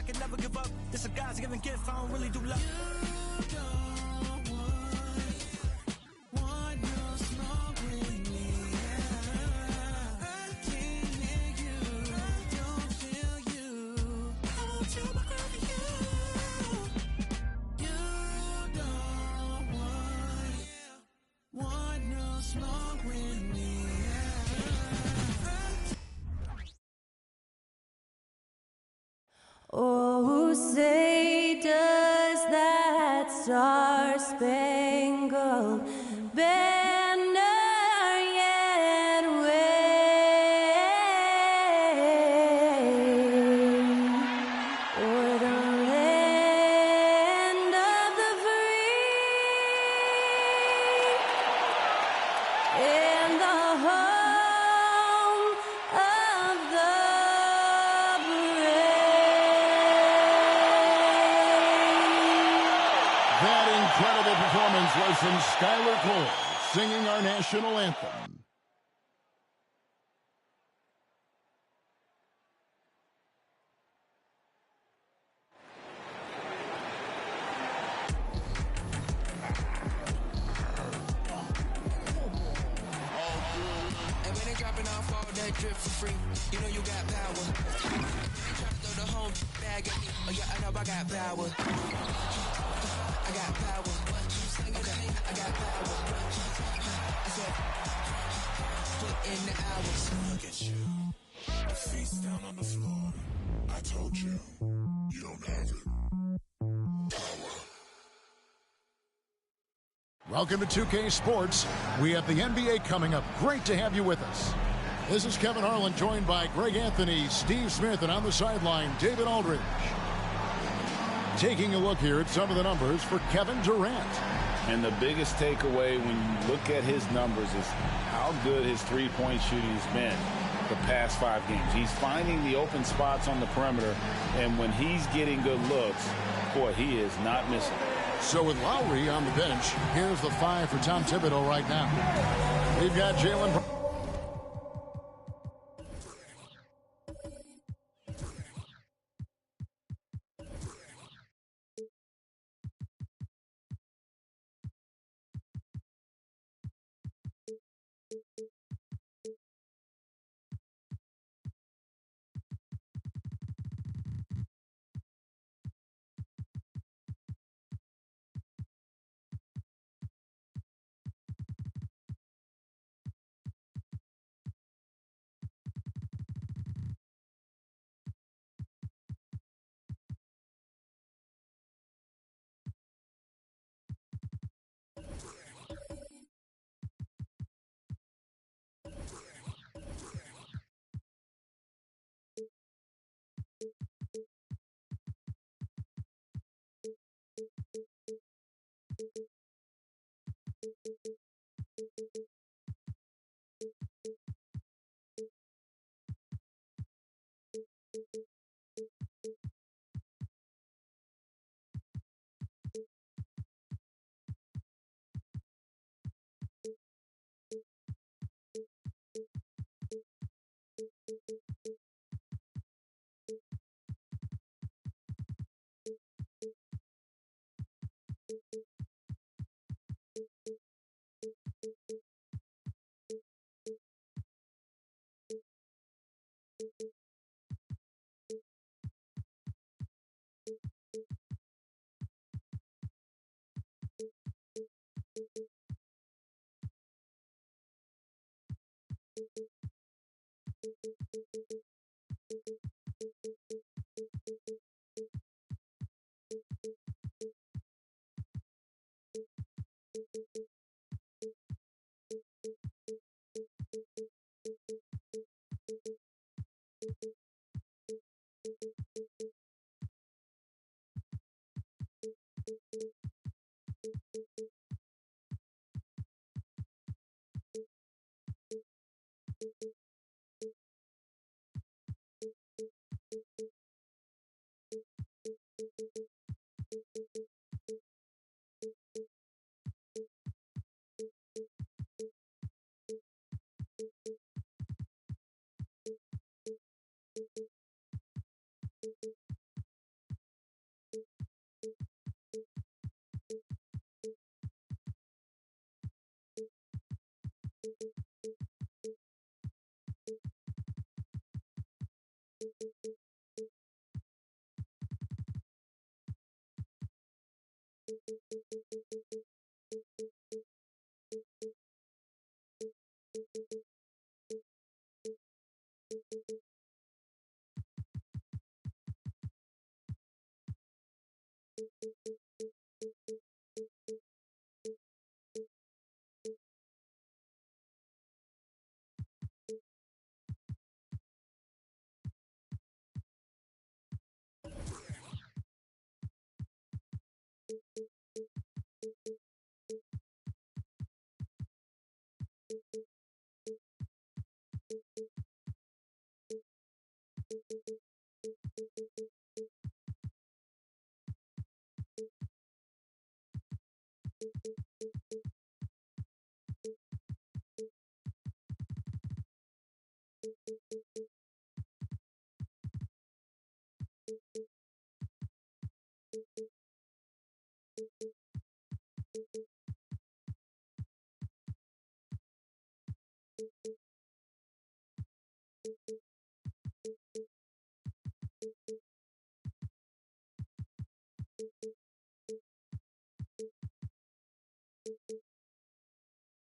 can never give up. This a God's given gift, I don't really do love. You don't want no smoke with me. I can't hear you, I don't feel you. I won't tell my girl for you. You don't want no smoke with me. Oh, say does that star-spangled banner yet wave o'er the land of the free and the home of the incredible performance was from Skylar Cole, singing our national anthem. And when they dropping off all that drip for free, you know you got power. They try to throw the whole bag at me. Oh yeah, I know I got power. I got power. Okay, I got power. I said, put in the hours. Look at you. Your feet's down on the floor. I told you, you don't have it. Power. Welcome to 2K Sports. We have the NBA coming up. Great to have you with us. This is Kevin Harlan, joined by Greg Anthony, Steve Smith, and on the sideline, David Aldridge. Taking a look here at some of the numbers for Kevin Durant. And the biggest takeaway when you look at his numbers is how good his three-point shooting has been the past 5 games. He's finding the open spots on the perimeter, and when he's getting good looks, boy, he is not missing. So with Lowry on the bench, here's the 5 for Tom Thibodeau right now. We've got Jalen.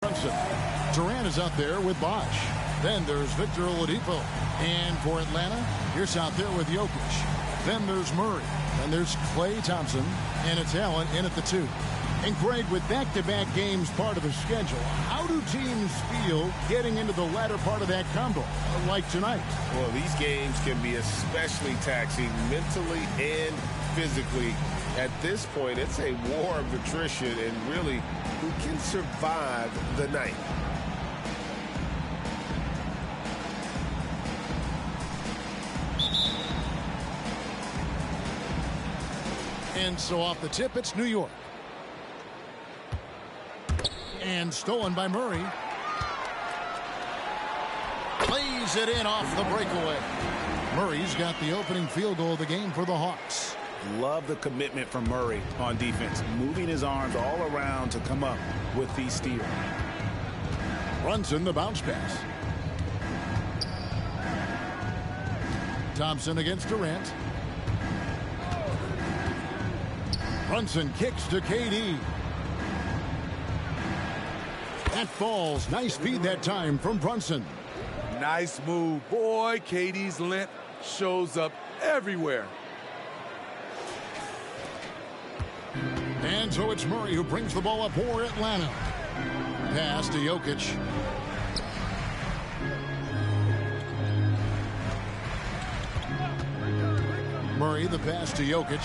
Brunson. Durant is out there with Bosh. Then there's Victor Oladipo. And for Atlanta, here's out there with Jokić. Then there's Murray. Then there's Klay Thompson. And it's Allen in at the 2. And Greg, with back-to-back games part of the schedule, how do teams feel getting into the latter part of that combo, like tonight? Well, these games can be especially taxing mentally and physically. At this point, it's a war of attrition, and really, who can survive the night? And so off the tip, it's New York. And stolen by Murray. Plays it in off the breakaway. Murray's got the opening field goal of the game for the Hawks. Love the commitment from Murray on defense, moving his arms all around to come up with these steals. Brunson, the bounce pass. Thompson against Durant. Brunson kicks to KD. That falls. Nice feed that time from Brunson. Nice move. Boy, KD's length shows up everywhere. And so it's Murray who brings the ball up for Atlanta. Pass to Jokić. Murray, the pass to Jokić.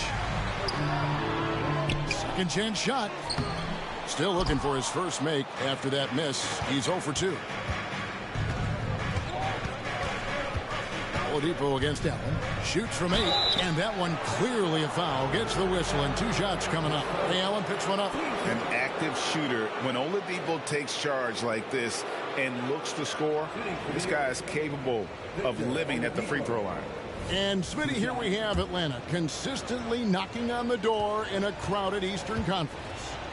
Second chance shot. Still looking for his first make after that miss. He's 0 for 2. Oladipo against Allen. Shoots from 8. And that one clearly a foul. Gets the whistle and 2 shots coming up. Hey, Allen picks one up. An active shooter. When Oladipo takes charge like this and looks to score, this guy is capable of living at the free throw line. And Smitty, here we have Atlanta consistently knocking on the door in a crowded Eastern Conference.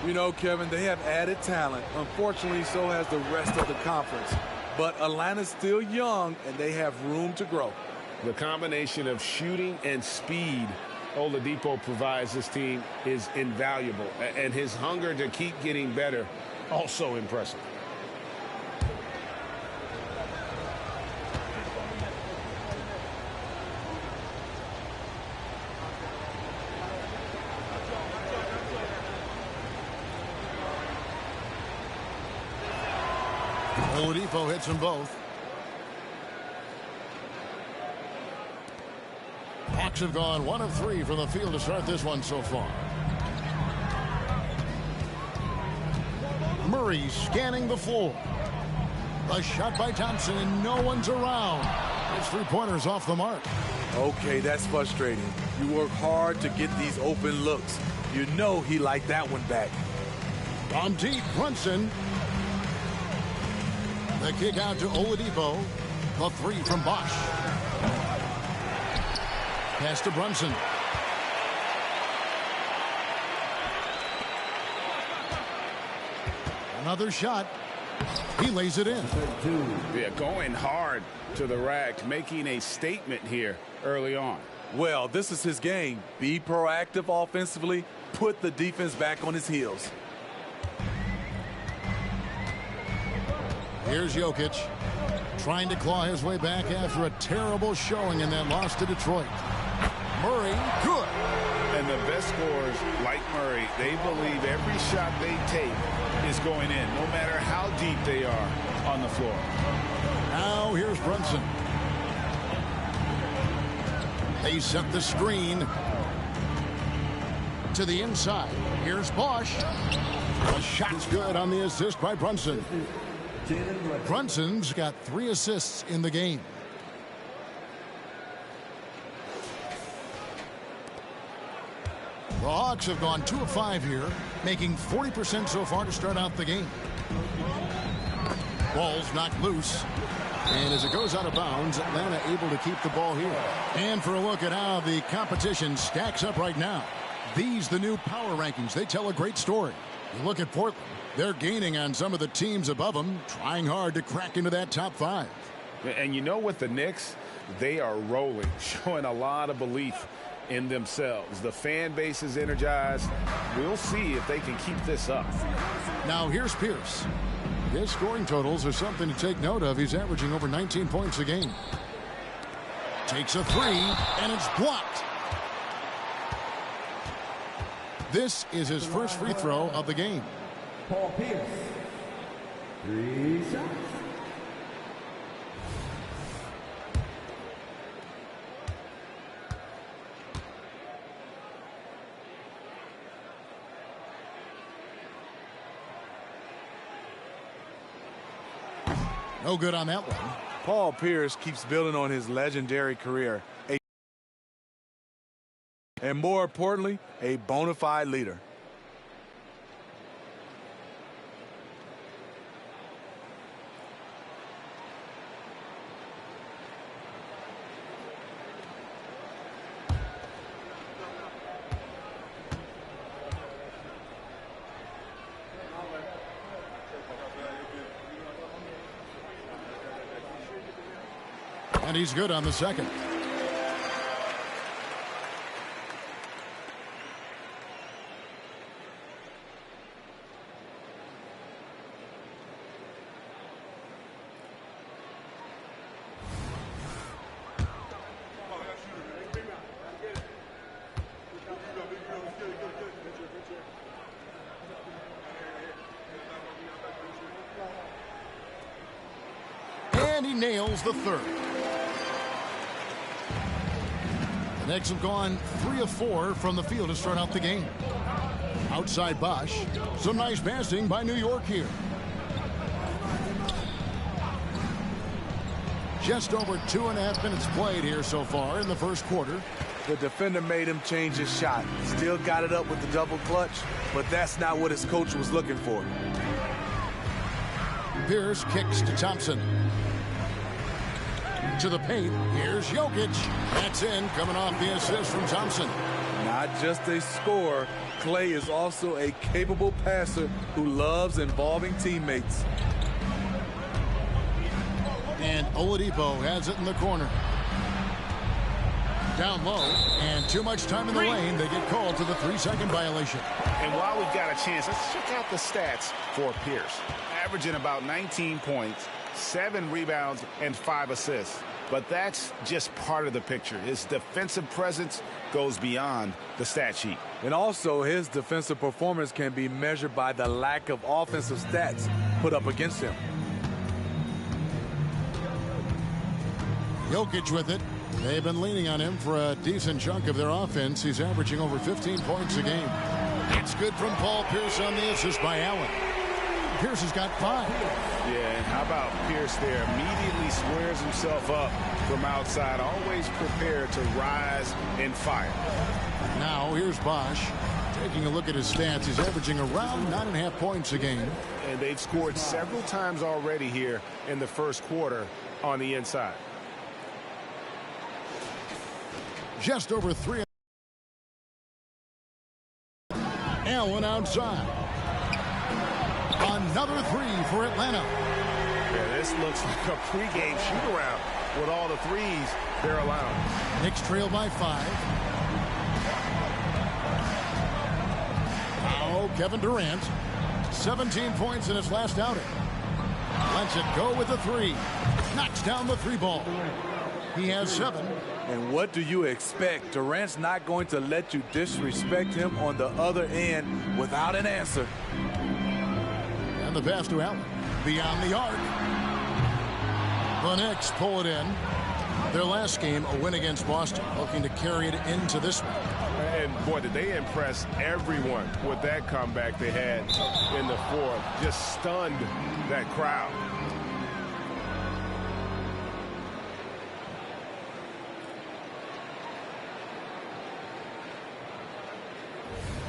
You know, Kevin, they have added talent. Unfortunately, so has the rest of the conference. But Atlanta's still young, and they have room to grow. The combination of shooting and speed Oladipo provides this team is invaluable. And his hunger to keep getting better, also impressive. Oladipo hits them both. Hawks have gone 1 of 3 from the field to start this one so far. Murray scanning the floor. A shot by Thompson and no one's around. It's 3-pointers off the mark. Okay, that's frustrating. You work hard to get these open looks. You know he liked that one back. On deep, Brunson. The kick out to Oladipo. The 3 from Bosh. Pass to Brunson. Another shot. He lays it in. Yeah, going hard to the rack, making a statement here early on. Well, this is his game. Be proactive offensively, put the defense back on his heels. Here's Jokić trying to claw his way back after a terrible showing in that loss to Detroit. Murray, good. And the best scorers, like Murray, they believe every shot they take is going in, no matter how deep they are on the floor. Now here's Brunson. They set the screen to the inside. Here's Bosch. The shot's good on the assist by Brunson. Brunson's got 3 assists in the game. The Hawks have gone 2 of 5 here, making 40% so far to start out the game. Ball's knocked loose. And as it goes out of bounds, Atlanta able to keep the ball here. And for a look at how the competition stacks up right now. These, the new power rankings, they tell a great story. You look at Portland, they're gaining on some of the teams above them, trying hard to crack into that top 5. And you know, with the Knicks, they are rolling, showing a lot of belief in themselves. The fan base is energized. We'll see if they can keep this up. Now here's Pierce. His scoring totals are something to take note of. He's averaging over 19 points a game. Takes a 3, and it's blocked. This is his first free throw of the game. Paul Pierce. 3 shots. No good on that one. Paul Pierce keeps building on his legendary career. And more importantly, a bona fide leader. And he's good on the second. And he nails the third. The Knicks have gone 3 of 4 from the field to start out the game. Outside Bosch. Some nice passing by New York here. Just over 2.5 minutes played here so far in the first quarter. The defender made him change his shot. Still got it up with the double clutch, but that's not what his coach was looking for. Pierce kicks to Thompson. To the paint. Here's Jokić. That's in, coming off the assist from Thompson. Not just a scorer, Klay is also a capable passer who loves involving teammates. And Oladipo has it in the corner. Down low, and too much time in the lane. They get called to the 3-second violation. And while we've got a chance, let's check out the stats for Pierce. Averaging about 19 points, 7 rebounds, and 5 assists. But that's just part of the picture. His defensive presence goes beyond the stat sheet. And also, his defensive performance can be measured by the lack of offensive stats put up against him. Jokić with it. They've been leaning on him for a decent chunk of their offense. He's averaging over 15 points a game. It's good from Paul Pierce on the assist by Allen. Pierce has got 5. Yeah, and how about Pierce there? Immediately squares himself up from outside, always prepared to rise and fire. Now here's Bosch. Taking a look at his stats, he's averaging around 9.5 points a game. And they've scored several times already here in the first quarter on the inside. Just over 3. Allen outside. Another 3 for Atlanta. Yeah, this looks like a pregame shoot-around with all the threes they're allowing. Knicks trail by 5. hero, Kevin Durant. 17 points in his last outing. Lets it go with a three. Knocks down the three ball. He has 7. And what do you expect? Durant's not going to let you disrespect him on the other end without an answer. And the pass to Allen. Beyond the arc. The Knicks pull it in. Their last game, a win against Boston, looking to carry it into this one. And, boy, did they impress everyone with that comeback they had in the fourth. Just stunned that crowd.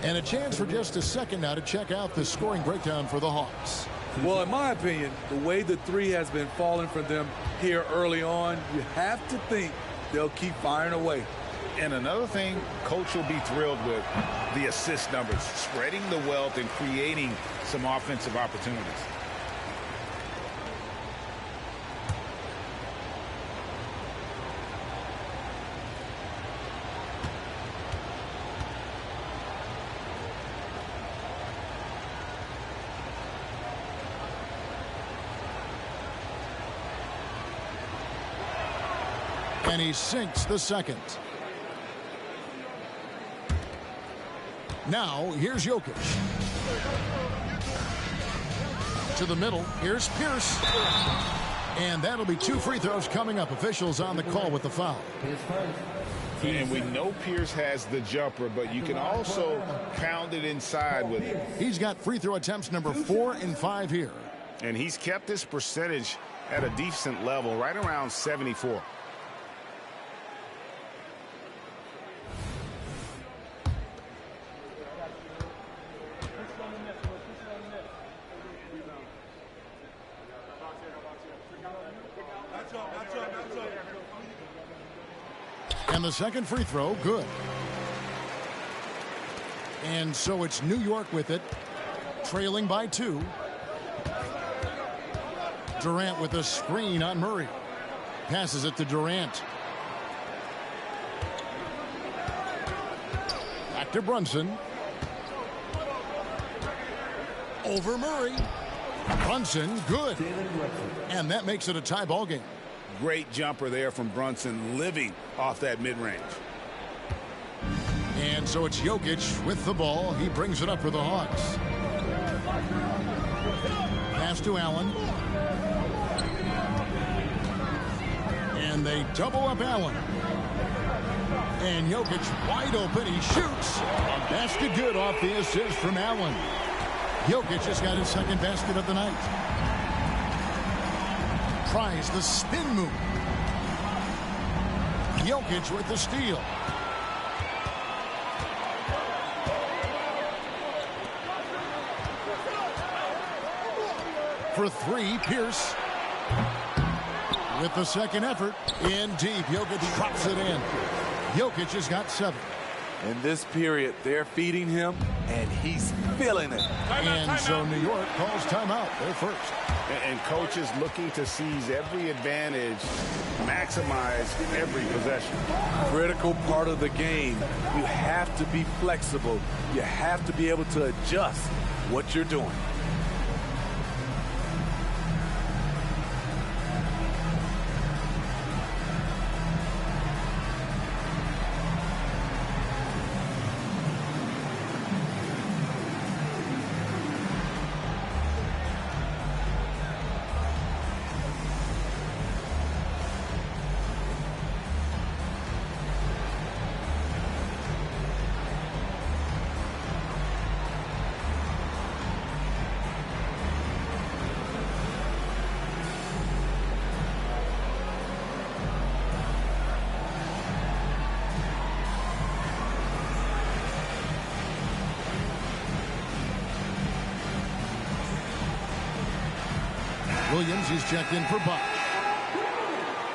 And a chance for just a second now to check out the scoring breakdown for the Hawks. Well, in my opinion, the way the three has been falling for them here early on, you have to think they'll keep firing away. And another thing coach will be thrilled with, the assist numbers, spreading the wealth and creating some offensive opportunities. And he sinks the second. Now, here's Jokić. To the middle, here's Pierce. And that'll be 2 free throws coming up. Officials on the call with the foul. And we know Pierce has the jumper, but you can also pound it inside with him. He's got free throw attempts number 4 and 5 here. And he's kept this percentage at a decent level, right around 74. And the second free throw, good. And so it's New York with it, trailing by 2. Durant with a screen on Murray. Passes it to Durant. Back to Brunson. Over Murray. Brunson, good. And that makes it a tie ball game. Great jumper there from Brunson, living off that mid-range. And so it's Jokić with the ball. He brings it up for the Hawks. Pass to Allen. And they double up Allen. And Jokić wide open. He shoots. Basket good off the assist from Allen. Jokić has got his second basket of the night. Tries the spin move. Jokić with the steal. For 3, Pierce. With the second effort. In deep. Jokić drops it in. Jokić has got 7. In this period, they're feeding him, and he's feeling it. And so New York calls timeout. They're first. And coach is looking to seize every advantage, maximize every possession. Critical part of the game. You have to be flexible. You have to be able to adjust what you're doing. Williams, he's checked in for Buck.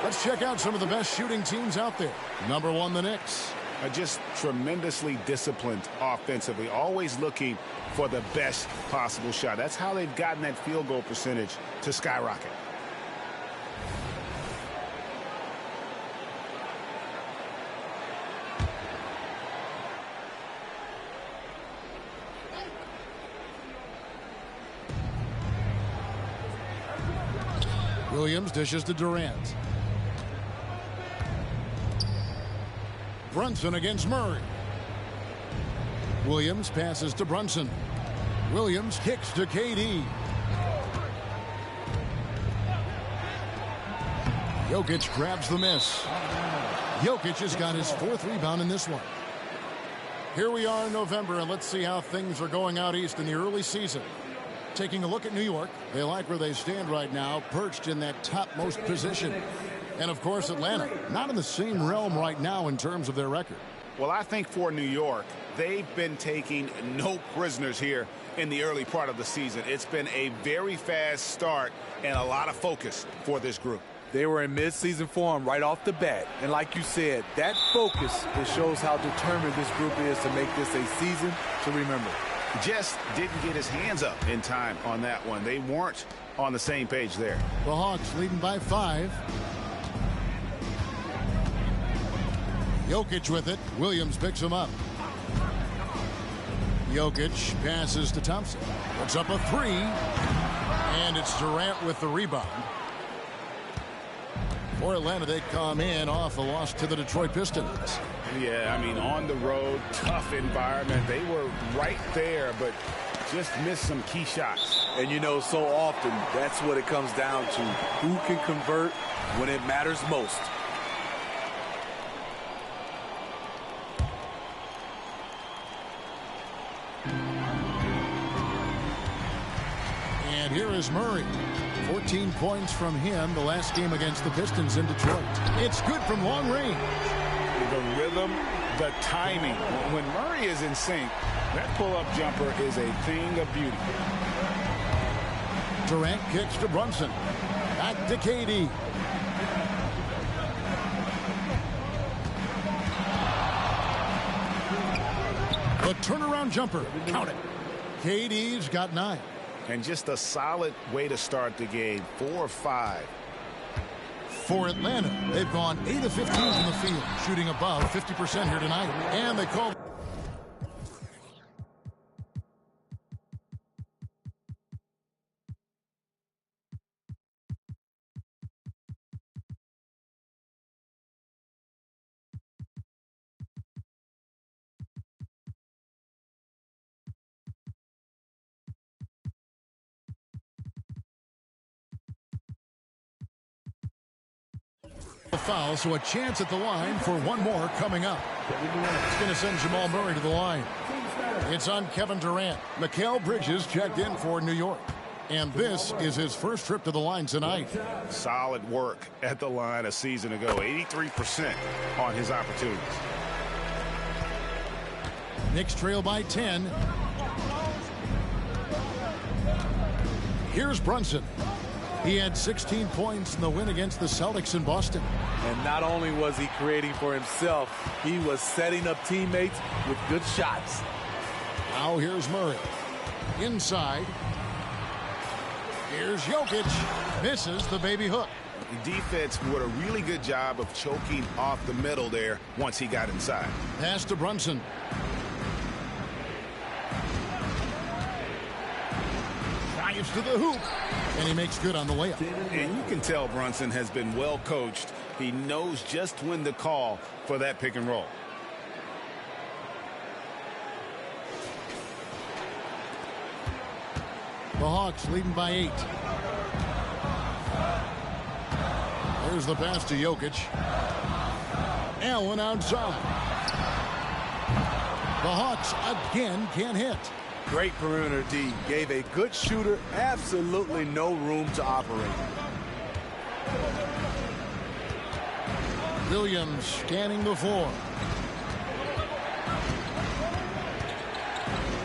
Let's check out some of the best shooting teams out there. Number 1, the Knicks. Just tremendously disciplined offensively, always looking for the best possible shot. That's how they've gotten that field goal percentage to skyrocket. Williams dishes to Durant. Brunson against Murray. Williams passes to Brunson. Williams kicks to KD. Jokić grabs the miss. Jokić has got his 4th rebound in this one. Here we are in November, and let's see how things are going out east in the early season. Taking a look at New York, they like where they stand right now, perched in that topmost position. And, of course, Atlanta, not in the same realm right now in terms of their record. Well, I think for New York, they've been taking no prisoners here in the early part of the season. It's been a very fast start and a lot of focus for this group. They were in mid-season form right off the bat. And like you said, that focus, it shows how determined this group is to make this a season to remember. Just didn't get his hands up in time on that one. They weren't on the same page there. The Hawks leading by 5. Jokić with it. Williams picks him up. Jokić passes to Thompson. Puts up a 3. And it's Durant with the rebound. For Atlanta, they come in off a loss to the Detroit Pistons. Yeah, I mean, on the road, tough environment. They were right there, but just missed some key shots. And, you know, so often, that's what it comes down to. Who can convert when it matters most? And here is Murray. 14 points from him the last game against the Pistons in Detroit. It's good from long range. The rhythm, the timing. When Murray is in sync, that pull-up jumper is a thing of beauty. Durant kicks to Brunson. Back to KD. The turnaround jumper. Count it. KD's got 9. And just a solid way to start the game. 4 or 5. For Atlanta, they've gone 8 of 15 from the field, shooting above 50% here tonight. And they call a foul, so a chance at the line for one more coming up. It's going to send Jamal Murray to the line. It's on Kevin Durant. Mikal Bridges checked in for New York. And this is his first trip to the line tonight. Solid work at the line a season ago. 83% on his opportunities. Knicks trail by 10. Here's Brunson. He had 16 points in the win against the Celtics in Boston. And not only was he creating for himself, he was setting up teammates with good shots. Now here's Murray. Inside. Here's Jokić. Misses the baby hook. The defense did a really good job of choking off the middle there once he got inside. Pass to Brunson. Drives to the hoop. And he makes good on the layup. And you can tell Brunson has been well coached. He knows just when to call for that pick and roll. The Hawks leading by 8. There's the pass to Jokić. Allen outside. The Hawks again can't hit. Great perimeter D. Gave a good shooter absolutely no room to operate. Williams scanning the floor.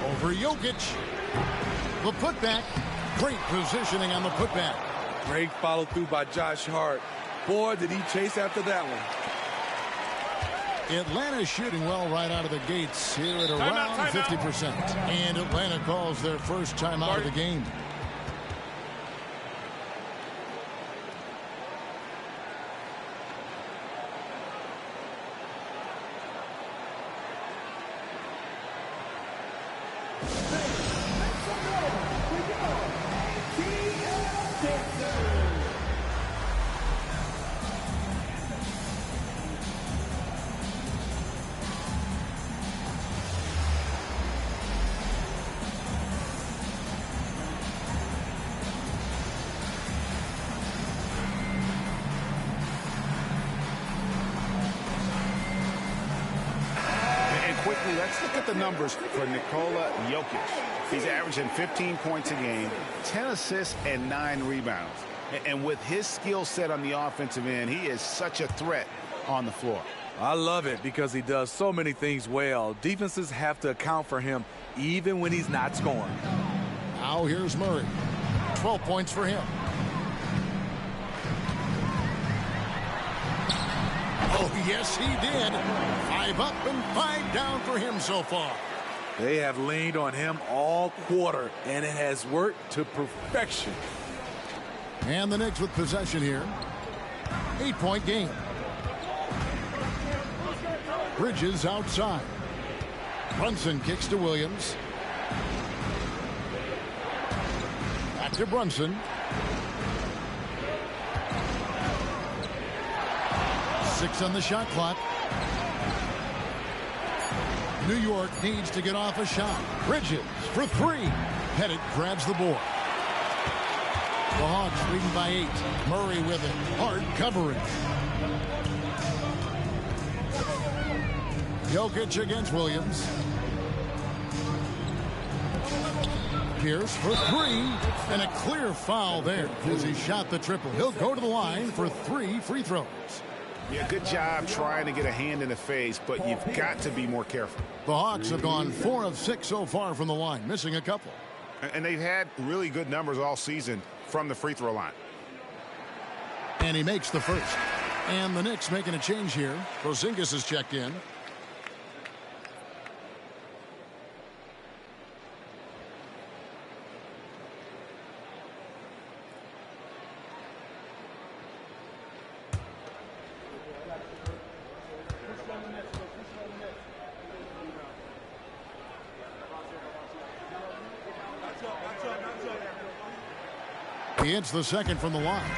Over Jokić. The putback. Great positioning on the putback. Great follow through by Josh Hart. Boy, did he chase after that one. Atlanta shooting well right out of the gates here at around 50%. And Atlanta calls their first timeout of the game. the numbers for Nikola Jokić. He's averaging 15 points a game, 10 assists, and 9 rebounds. And with his skill set on the offensive end, he is such a threat on the floor. I love it because he does so many things well. Defenses have to account for him even when he's not scoring. Now here's Murray. 12 points for him. Oh, yes, he did. 5 up and 5 down for him so far. They have leaned on him all quarter, and it has worked to perfection. And the Knicks with possession here. 8-point game. Bridges outside. Brunson kicks to Williams. Back to Brunson. 6 on the shot clock. New York needs to get off a shot. Bridges for 3. Pettit grabs the board. The Hawks leading by 8. Murray with it. Hard coverage. Jokić against Williams. Pierce for 3. And a clear foul there as he shot the triple. He'll go to the line for 3 free throws. Yeah, good job trying to get a hand in the face, but you've got to be more careful. The Hawks have gone 4 of 6 so far from the line, missing a couple. And they've had really good numbers all season from the free throw line. And he makes the first. And the Knicks making a change here. Porzingis is checked in. He hits the second from the line.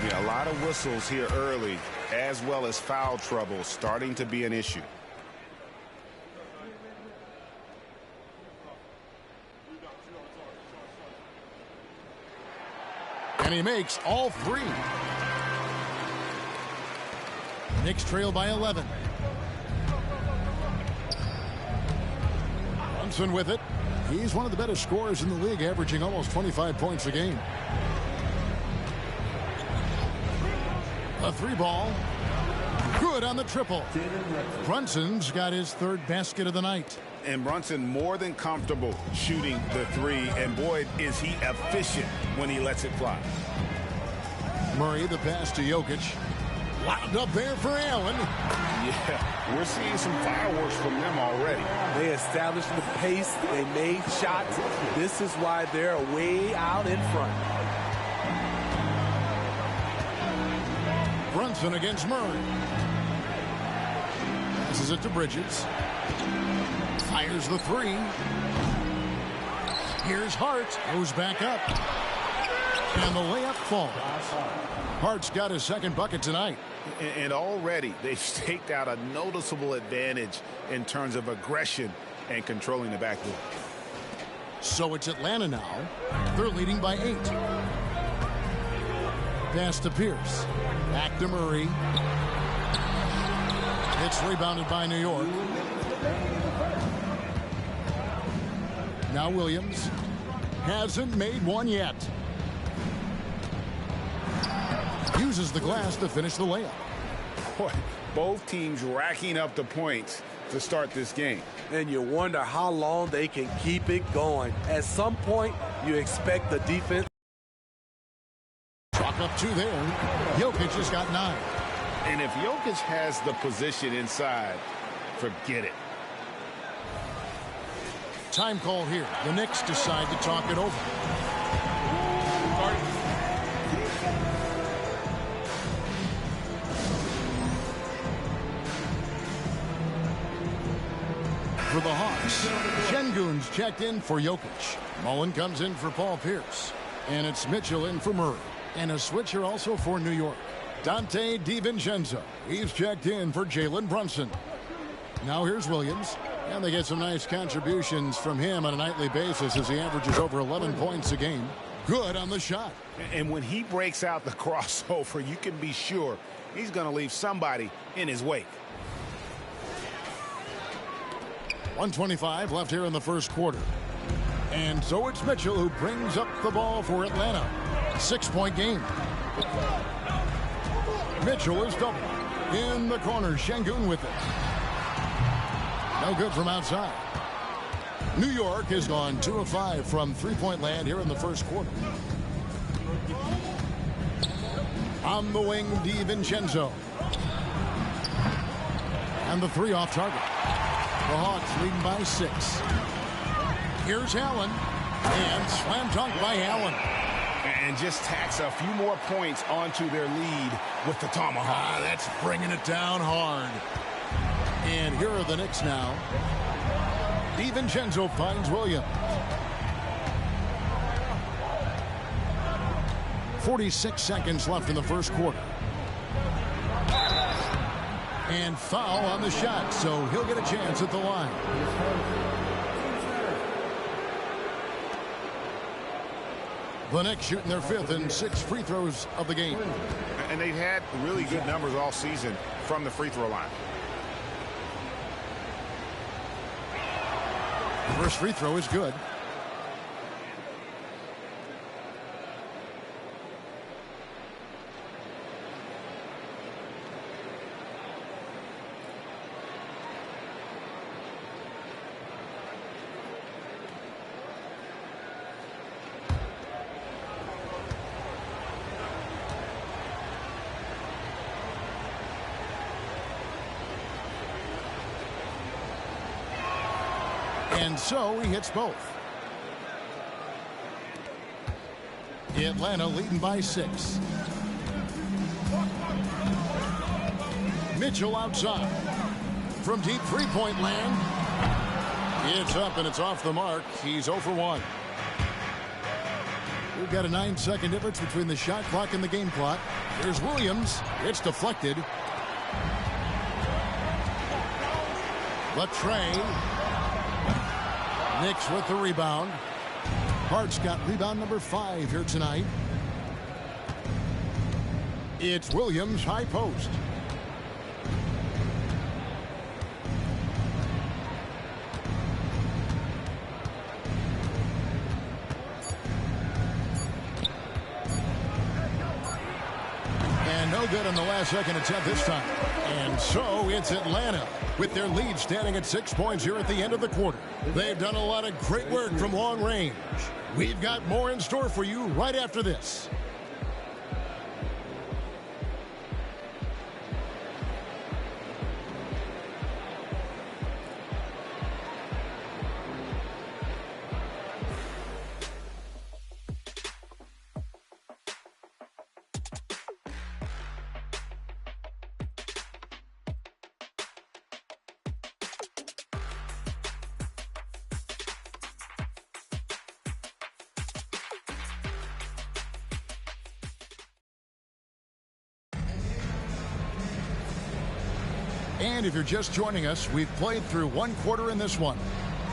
Yeah, a lot of whistles here early, as well as foul trouble starting to be an issue. And he makes all 3. Knicks trail by 11. Brunson with it. He's one of the better scorers in the league, averaging almost 25 points a game. A 3 ball. Good on the triple. Brunson's got his 3rd basket of the night. And Brunson more than comfortable shooting the 3. And boy, is he efficient when he lets it fly. Murray, the pass to Jokić. Lobbed up there for Allen. Yeah, we're seeing some fireworks from them already. They established the pace. They made shots. This is why they're way out in front. Brunson against Murray. Passes it to Bridges. Fires the 3. Here's Hart. Goes back up. And the layup falls. Hart's got his 2nd bucket tonight. And already they've staked out a noticeable advantage in terms of aggression and controlling the backboard. So it's Atlanta now. They're leading by 8. Pass to Pierce. Back to Murray. It's rebounded by New York. Now Williams. Hasn't made one yet. Uses the glass to finish the layup. Boy, both teams racking up the points to start this game. And you wonder how long they can keep it going. At some point, you expect the defense. Chalk up 2 there. Jokić has got 9. And if Jokić has the position inside, forget it. Time call here. The Knicks decide to talk it over. For the Hawks, Şengün's checked in for Jokić. Mullen comes in for Paul Pierce. And it's Mitchell in for Murray. And a switcher also for New York. Dante DiVincenzo. He's checked in for Jalen Brunson. Now here's Williams. And they get some nice contributions from him on a nightly basis as he averages over 11 points a game. Good on the shot. And when he breaks out the crossover, you can be sure he's going to leave somebody in his wake. 1:25 left here in the first quarter. And so it's Mitchell who brings up the ball for Atlanta. 6-point game. Mitchell is double. In the corner, Şengün with it. No good from outside. New York has gone 2 of 5 from three-point land here in the first quarter. On the wing, DiVincenzo. And the three off target. The Hawks leading by 6. Here's Allen. And slam dunk by Allen. And just tacks a few more points onto their lead with the tomahawk. That's bringing it down hard. And here are the Knicks now. DiVincenzo finds Williams. 46 seconds left in the first quarter. And foul on the shot, so he'll get a chance at the line. The Knicks shooting their 5th and 6th free throws of the game. And they've had really good numbers all season from the free throw line. The first free throw is good. And so he hits both. Atlanta leading by 6. Mitchell outside. From deep three-point land. It's up and it's off the mark. He's 0 for 1. We've got a 9-second difference between the shot clock and the game clock. Here's Williams. It's deflected. Latrey. Knicks with the rebound. Hart's got rebound number 5 here tonight. It's Williams, high post. And no good on the last second attempt this time. And so it's Atlanta with their lead standing at 6 points here at the end of the quarter. They've done a lot of great work from long range. We've got more in store for you right after this. And if you're just joining us, we've played through 1 quarter in this one.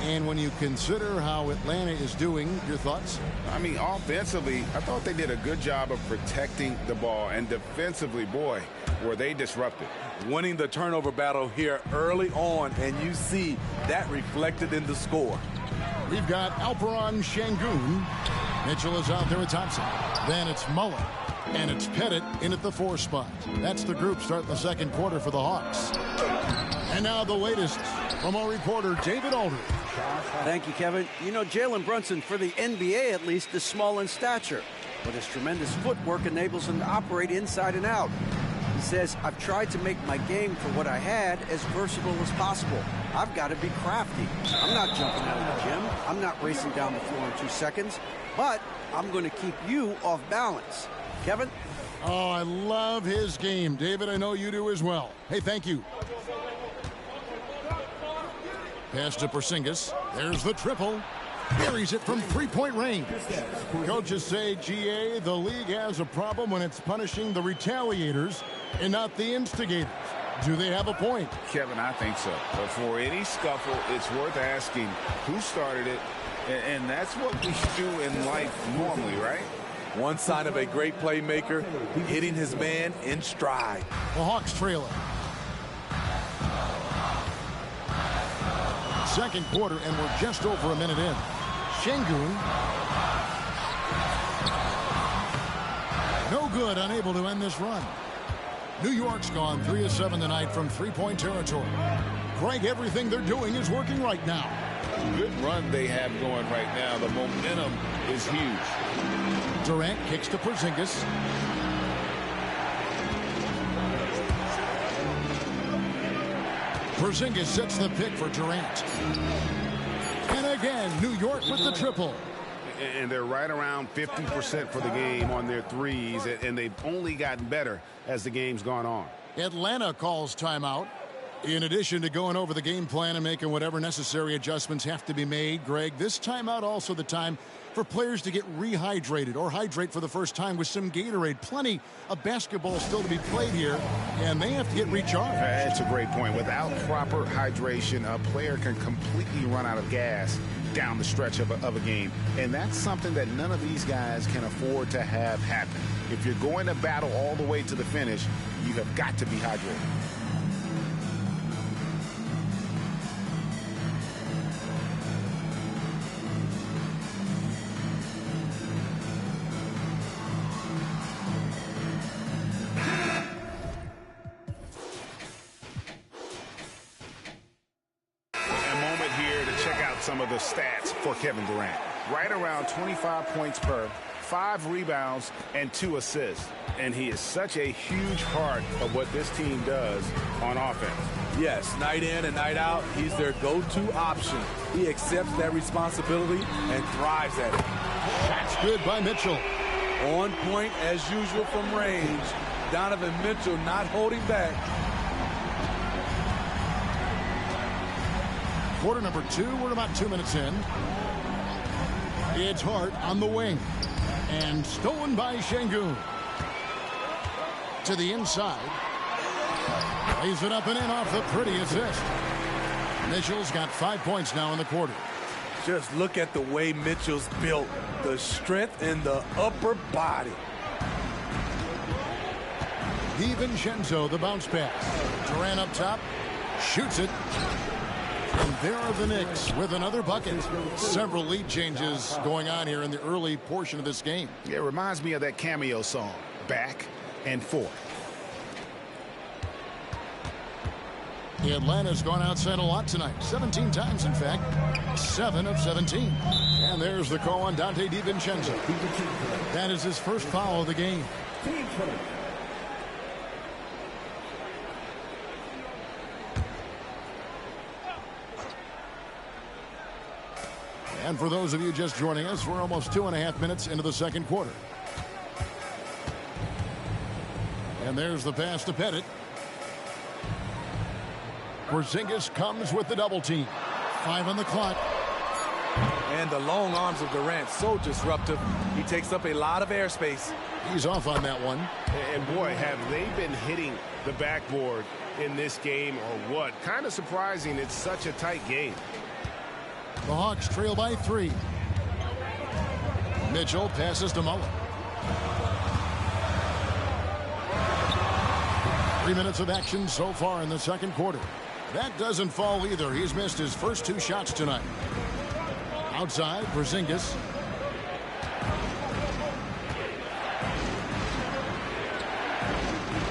And when you consider how Atlanta is doing, your thoughts? I mean, offensively, I thought they did a good job of protecting the ball. And defensively, boy, were they disrupted. Winning the turnover battle here early on, and you see that reflected in the score. We've got Alperen Şengün. Mitchell is out there with Thompson. Then it's Muller. And it's Pettit in at the 4 spot. That's the group starting the second quarter for the Hawks. And now the latest from our reporter, David Aldridge. Thank you, Kevin. You know, Jalen Brunson, for the NBA at least, is small in stature, but his tremendous footwork enables him to operate inside and out. He says, I've tried to make my game for what I had as versatile as possible. I've got to be crafty. I'm not jumping out of the gym. I'm not racing down the floor in 2 seconds, but I'm going to keep you off balance. Kevin? Oh, I love his game. David, I know you do as well. Hey, thank you. Pass to Porzingis. There's the triple. Buries it from three-point range. Coaches say, GA, the league has a problem when it's punishing the retaliators and not the instigators. Do they have a point? Kevin, I think so. But for any scuffle, it's worth asking who started it. And that's what we do in life normally, right? One sign of a great playmaker, hitting his man in stride. The Hawks trail it. second quarter, and we're just over a minute in. Şengün. No good, unable to end this run. New York's gone 3 of 7 tonight from three-point territory. Greg, everything they're doing is working right now. Good run they have going right now. The momentum is huge. Durant kicks to Porzingis. Porzingis sets the pick for Durant. And again, New York with the triple. And they're right around 50% for the game on their threes, and they've only gotten better as the game's gone on. Atlanta calls timeout. In addition to going over the game plan and making whatever necessary adjustments have to be made, Greg, this timeout also the time for players to get rehydrated or hydrate for the first time with some Gatorade. Plenty of basketball still to be played here, and they have to get recharged. That's a great point. Without proper hydration, a player can completely run out of gas down the stretch of a game, and that's something that none of these guys can afford to have happen. If you're going to battle all the way to the finish, you have got to be hydrated. Some of the stats for Kevin Durant. Right around 25 points per, 5 rebounds, and 2 assists. And he is such a huge part of what this team does on offense. Yes, night in and night out, he's their go-to option. He accepts that responsibility and thrives at it. That's good by Mitchell. On point as usual from range. Donovan Mitchell not holding back. Quarter number 2, we're about 2 minutes in. It's Hart on the wing. And stolen by Şengün. To the inside. Lays it up and in off the pretty assist. Mitchell's got 5 points now in the quarter. Just look at the way Mitchell's built. The strength in the upper body. DiVincenzo, the bounce pass. Durant up top. Shoots it. And there are the Knicks with another bucket. Several lead changes going on here in the early portion of this game. Yeah, it reminds me of that cameo song, Back and Forth. Atlanta's gone outside a lot tonight. 17 times, in fact. 7 of 17. And there's the call on Dante DiVincenzo. That is his first foul of the game. And for those of you just joining us, we're almost 2.5 minutes into the second quarter. And there's the pass to Pettit. Porzingis comes with the double team. 5 on the clock. And the long arms of Durant, so disruptive. He takes up a lot of airspace. He's off on that one. And boy, have they been hitting the backboard in this game or what? Kind of surprising it's such a tight game. The Hawks trail by 3. Mitchell passes to Mullen. 3 minutes of action so far in the second quarter. That doesn't fall either. He's missed his first 2 shots tonight. Outside, Porzingis.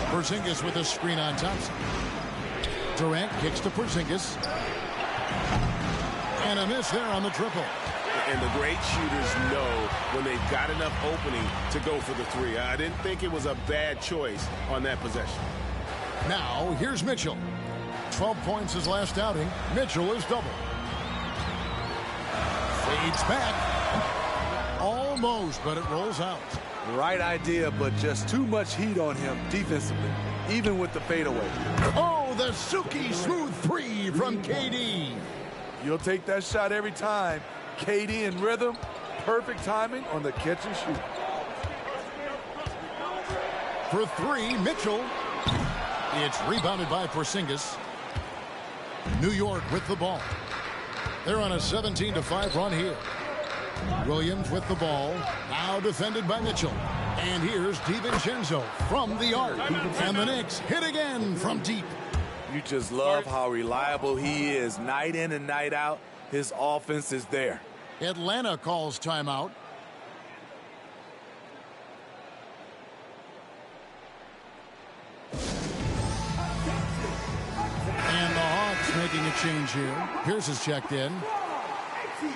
Porzingis with a screen on Thompson. Durant kicks to Porzingis. And a miss there on the triple. And the great shooters know when they've got enough opening to go for the 3. I didn't think it was a bad choice on that possession. Now, here's Mitchell. 12 points his last outing. Mitchell is double. Fades back. Almost, but it rolls out. Right idea, but just too much heat on him defensively, even with the fadeaway. Oh, the silky smooth 3 from KD. You'll take that shot every time. KD in rhythm, perfect timing on the catch and shoot. For 3, Mitchell. It's rebounded by Porzingis. New York with the ball. They're on a 17-5 run here. Williams with the ball. Now defended by Mitchell. And here's DiVincenzo from the arc. And the Knicks hit again from deep. You just love how reliable he is. Night in and night out, his offense is there. Atlanta calls timeout. And the Hawks making a change here. Pierce is checked in.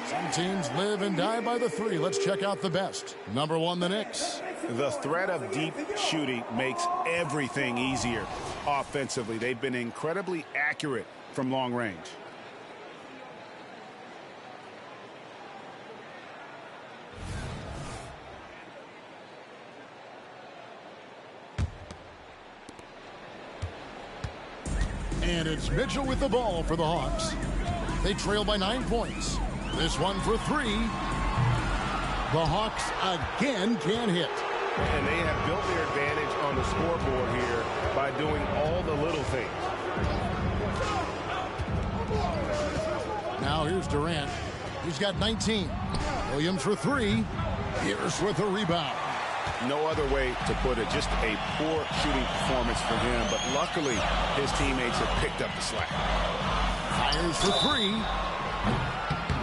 Some teams live and die by the three. Let's check out the best. Number one, the Knicks. The threat of deep shooting makes everything easier offensively. They've been incredibly accurate from long range. And it's Mitchell with the ball for the Hawks. They trail by 9 points. This one for three. The Hawks again can't hit. And they have built their advantage on the scoreboard here by doing all the little things. Now here's Durant. He's got 19. Williams for three. Pierce with a rebound. No other way to put it. Just a poor shooting performance for him. But luckily, his teammates have picked up the slack. Fires for three.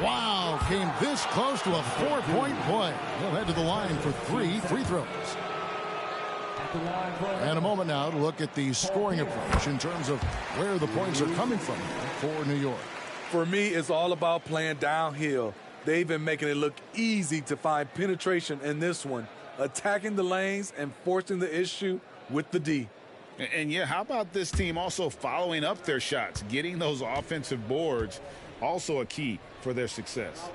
Wow, came this close to a 4-point play. He'll head to the line for three free throws. And a moment now to look at the scoring approach in terms of where the points are coming from for New York. For me, it's all about playing downhill. They've been making it look easy to find penetration in this one, attacking the lanes and forcing the issue with the D. And yeah, how about this team also following up their shots, getting those offensive boards, also a key for their success.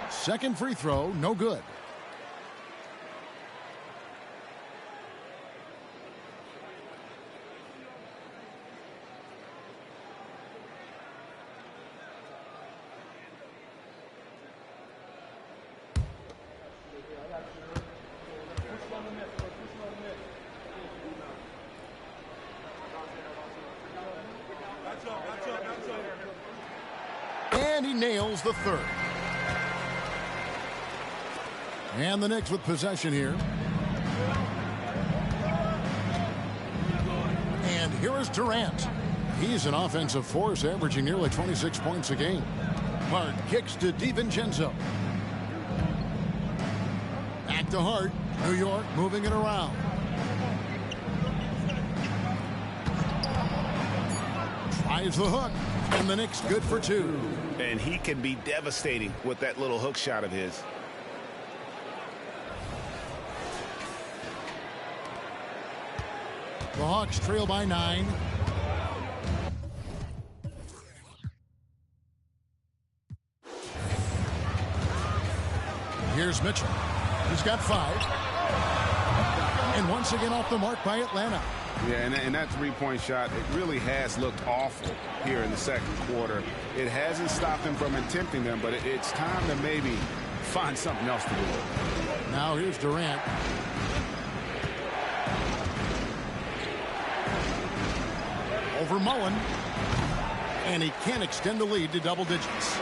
Second free throw, no good. And he nails the third. And the Knicks with possession here. And here is Durant. He's an offensive force, averaging nearly 26 points a game. Hart kicks to DiVincenzo. Back to Hart. New York moving it around. Tries the hook. And the Knicks good for two. And he can be devastating with that little hook shot of his. The Hawks trail by 9. Here's Mitchell. He's got 5. And once again off the mark by Atlanta. Yeah, and that three-point shot, it really has looked awful here in the second quarter. It hasn't stopped him from attempting them, but it's time to maybe find something else to do. Now here's Durant. Over Mullen. And he can't extend the lead to double digits.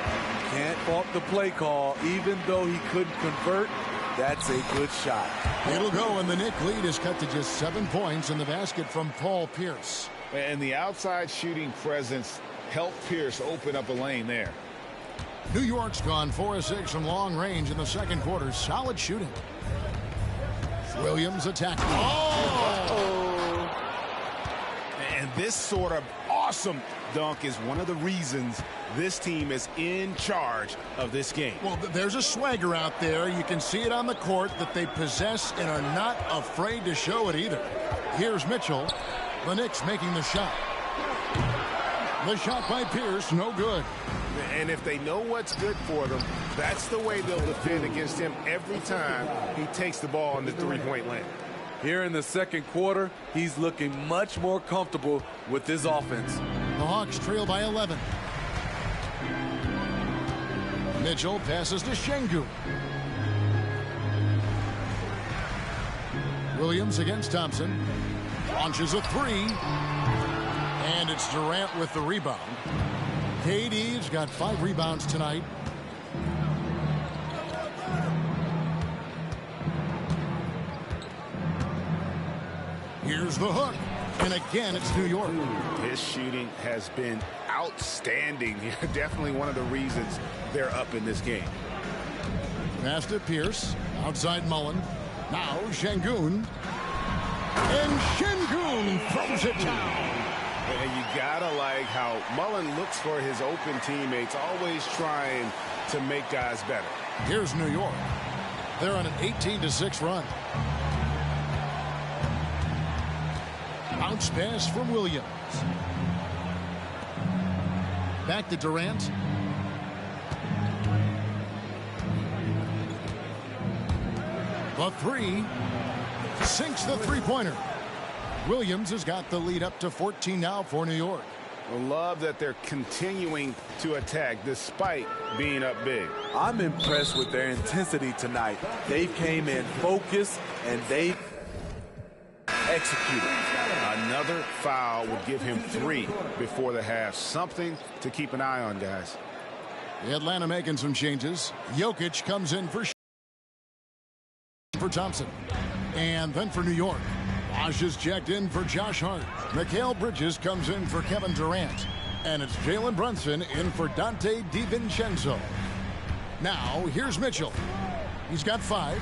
Can't fault the play call. Even though he couldn't convert, that's a good shot. It'll go, and the Knicks lead is cut to just 7 points in the basket from Paul Pierce. And the outside shooting presence helped Pierce open up a lane there. New York's gone 4 of 6 from long range in the second quarter. Solid shooting. Williams attacking. Oh! And this sort of awesome dunk is one of the reasons this team is in charge of this game. Well, there's a swagger out there. You can see it on the court that they possess and are not afraid to show it either. Here's Mitchell. The Knicks making the shot. The shot by Pierce, no good. And if they know what's good for them, that's the way they'll defend against him every time he takes the ball in the three-point lane. Here in the second quarter, he's looking much more comfortable with his offense. The Hawks trail by 11. Mitchell passes to Şengün. Williams against Thompson. Launches a three. And it's Durant with the rebound. KD's got 5 rebounds tonight. Here's the hook. And again, it's New York. His shooting has been outstanding. Definitely one of the reasons they're up in this game. Pass to Pierce. Outside Mullen. Now Şengün. And Şengün throws it down. And you gotta like how Mullen looks for his open teammates, always trying to make guys better. Here's New York. They're on an 18-6 run. Bounce pass from Williams. Back to Durant. The three. Sinks the three-pointer. Williams has got the lead up to 14 now for New York. I love that they're continuing to attack despite being up big. I'm impressed with their intensity tonight. They came in focused and they executed. Another foul would give him 3 before the half. Something to keep an eye on, guys. The Atlanta making some changes. Jokić comes in for Thompson. And then for New York. Bosh is checked in for Josh Hart. Mikal Bridges comes in for Kevin Durant. And it's Jalen Brunson in for Dante DiVincenzo. Now, here's Mitchell. He's got 5.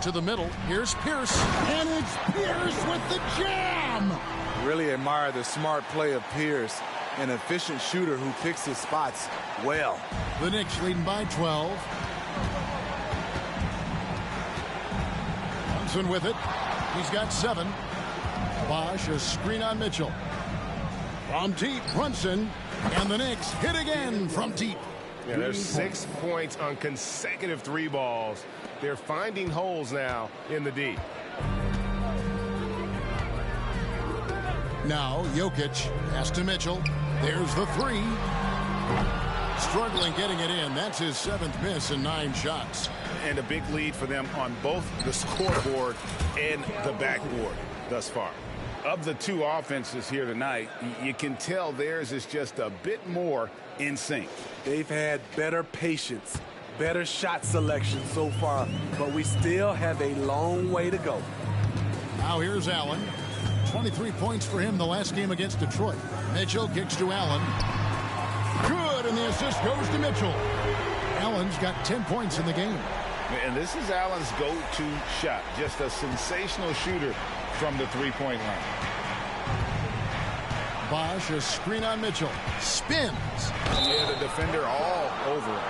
To the middle. Here's Pierce. And it's Pierce with the jam! Really admire the smart play of Pierce, an efficient shooter who picks his spots well. The Knicks leading by 12. Thompson with it. He's got 7. Bosh, a screen on Mitchell. From deep, Brunson. And the Knicks hit again from deep. Yeah, there's 6 points on consecutive 3 balls. They're finding holes now in the D. Now, Jokić pass to Mitchell. There's the 3. Struggling getting it in. That's his 7th miss in 9 shots. And a big lead for them on both the scoreboard and the backboard thus far. Of the 2 offenses here tonight, you can tell theirs is just a bit more in sync. They've had better patience, better shot selection so far, but we still have a long way to go. Now here's Allen. 23 points for him the last game against Detroit. Mitchell kicks to Allen. Good, and the assist goes to Mitchell. Allen's got 10 points in the game. And this is Allen's go-to shot. Just a sensational shooter from the three-point line. Bosh, a screen on Mitchell. Spins. Yeah, the defender all over him.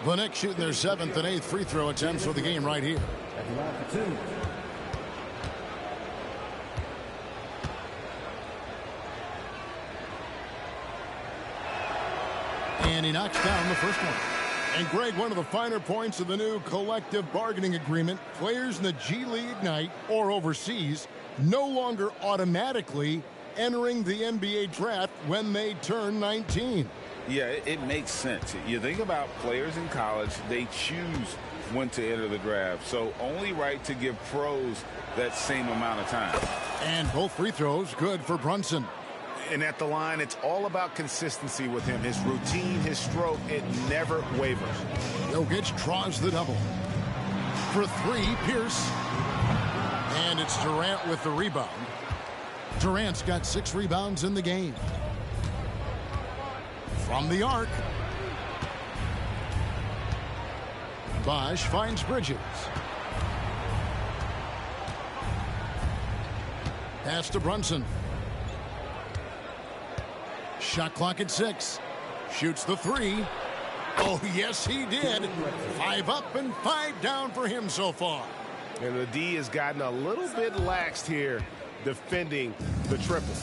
The Knicks shooting their 7th and 8th free throw attempts for the game right here. And he knocks down the first one. And Greg, one of the finer points of the new collective bargaining agreement, players in the G League Ignite or overseas no longer automatically entering the NBA draft when they turn 19. Yeah, it makes sense. You think about players in college, they choose when to enter the draft. So only right to give pros that same amount of time. And both free throws good for Brunson. And at the line, it's all about consistency with him. His routine, his stroke, it never wavers. Jokić draws the double. For 3, Pierce. And it's Durant with the rebound. Durant's got 6 rebounds in the game. From the arc. Bosh finds Bridges. Pass to Brunson. Shot clock at 6. Shoots the 3. Oh, yes, he did. 5 up and 5 down for him so far. And the D has gotten a little bit laxed here defending the triple.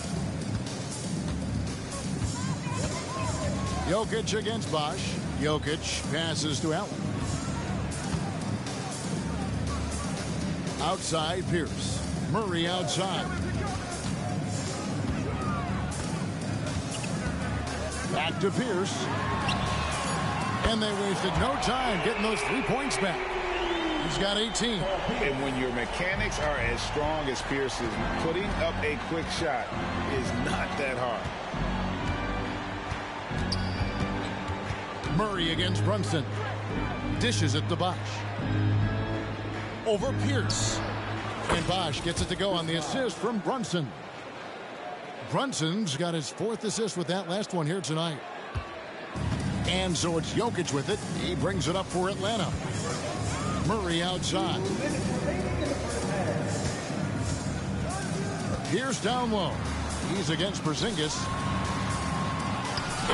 Jokić against Bosh. Jokić passes to Allen. Outside, Pierce. Murray outside. Back to Pierce. And they wasted no time getting those 3 points back. He's got 18. And when your mechanics are as strong as Pierce's, putting up a quick shot is not that hard. Murray against Brunson. Dishes it to Bosch. Over Pierce. And Bosch gets it to go on the assist from Brunson. Brunson's got his 4th assist with that last one here tonight. And so it's Jokić with it. He brings it up for Atlanta. Murray outside. Here's down low. He's against Porzingis.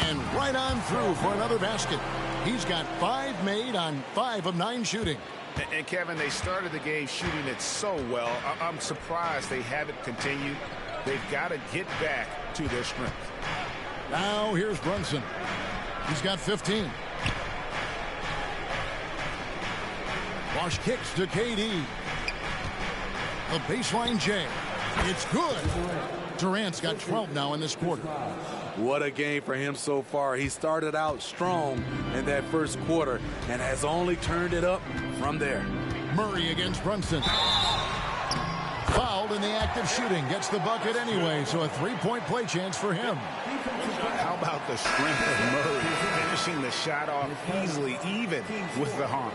And right on through for another basket. He's got 5 made on 5 of 9 shooting. And Kevin, they started the game shooting it so well. I'm surprised they haven't continued. They've got to get back to their strength. Now here's Brunson. He's got 15. Bosch kicks to KD. The baseline J. It's good. Durant's got 12 now in this quarter. What a game for him so far. He started out strong in that first quarter and has only turned it up from there. Murray against Brunson. Fouled in the act of shooting. Gets the bucket anyway, so a 3-point play chance for him. How about the strength of Murray finishing the shot off easily, even with the harm?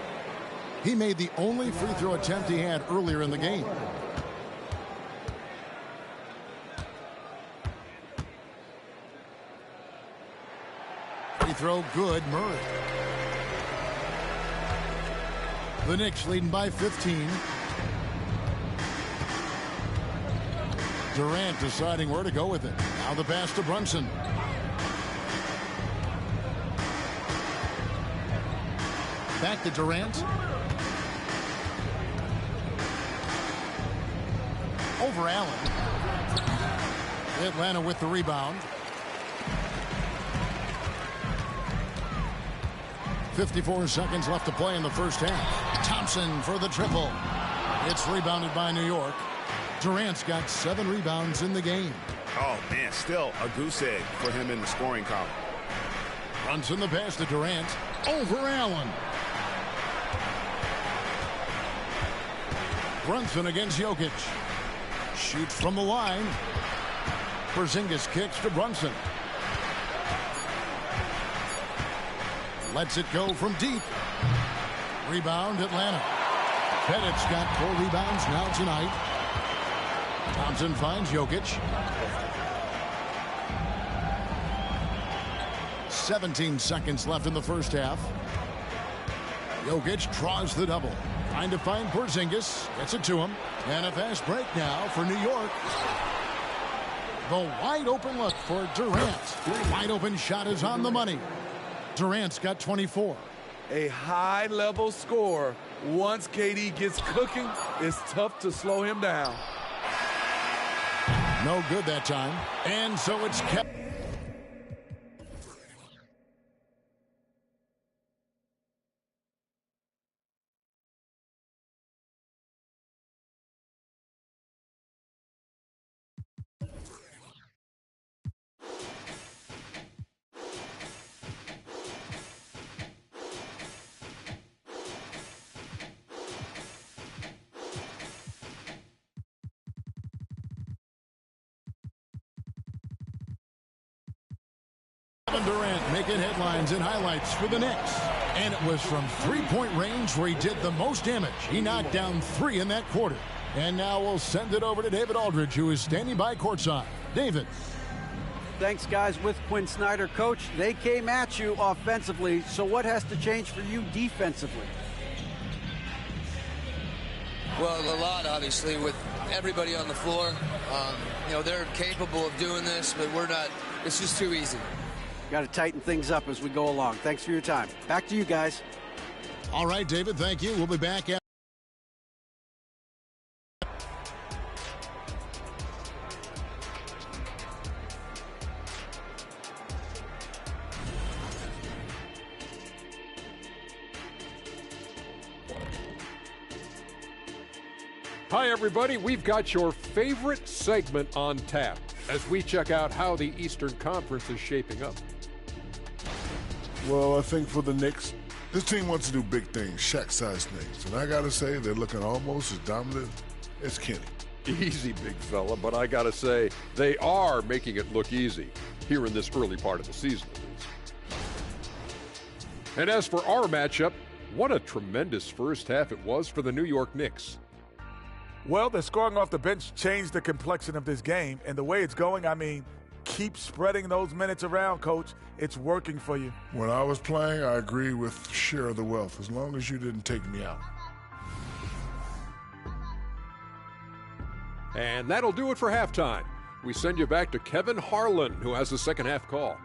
He made the only free throw attempt he had earlier in the game. Free throw good, Murray. The Knicks leading by 15. Durant deciding where to go with it. Now the pass to Brunson. Back to Durant. Over Allen. Atlanta with the rebound. 54 seconds left to play in the first half. Thompson for the triple. It's rebounded by New York. Durant's got 7 rebounds in the game. Oh, man, still a goose egg for him in the scoring column. Brunson the pass to Durant. Over Allen. Brunson against Jokić. Shoots from the line. Porzingis kicks to Brunson. Lets it go from deep. Rebound Atlanta. Pettit's got 4 rebounds now tonight. Thompson finds Jokić. 17 seconds left in the first half. Jokić draws the double. Trying to find Porzingis. Gets it to him. And a fast break now for New York. The wide open look for Durant. Wide open shot is on the money. Durant's got 24. A high-level score. Once KD gets cooking, it's tough to slow him down. No good that time. And so it's kept. Durant making headlines and highlights for the Knicks. And it was from 3-point range where he did the most damage. He knocked down 3 in that quarter. And now we'll send it over to David Aldridge, who is standing by courtside. David. Thanks, guys. With Quinn Snyder, Coach, they came at you offensively. So what has to change for you defensively? Well, a lot, obviously, with everybody on the floor. You know, they're capable of doing this, but we're not. It's just too easy. Got to tighten things up as we go along. Thanks for your time. Back to you guys. All right, David, thank you. We'll be back after. Hi, everybody. We've got your favorite segment on tap as we check out how the Eastern Conference is shaping up. Well, I think for the Knicks, this team wants to do big things, Shaq-sized things. And I got to say, they're looking almost as dominant as Kenny. Easy, big fella, but I got to say, they are making it look easy here in this early part of the season, at least. And as for our matchup, What a tremendous first half it was for the New York Knicks. Well, the scoring off the bench changed the complexion of this game, and the way it's going, I mean, keep spreading those minutes around, Coach. It's working for you. When I was playing, I agreed with share the wealth, as long as you didn't take me out. And that'll do it for halftime. We send you back to Kevin Harlan, who has the second half call.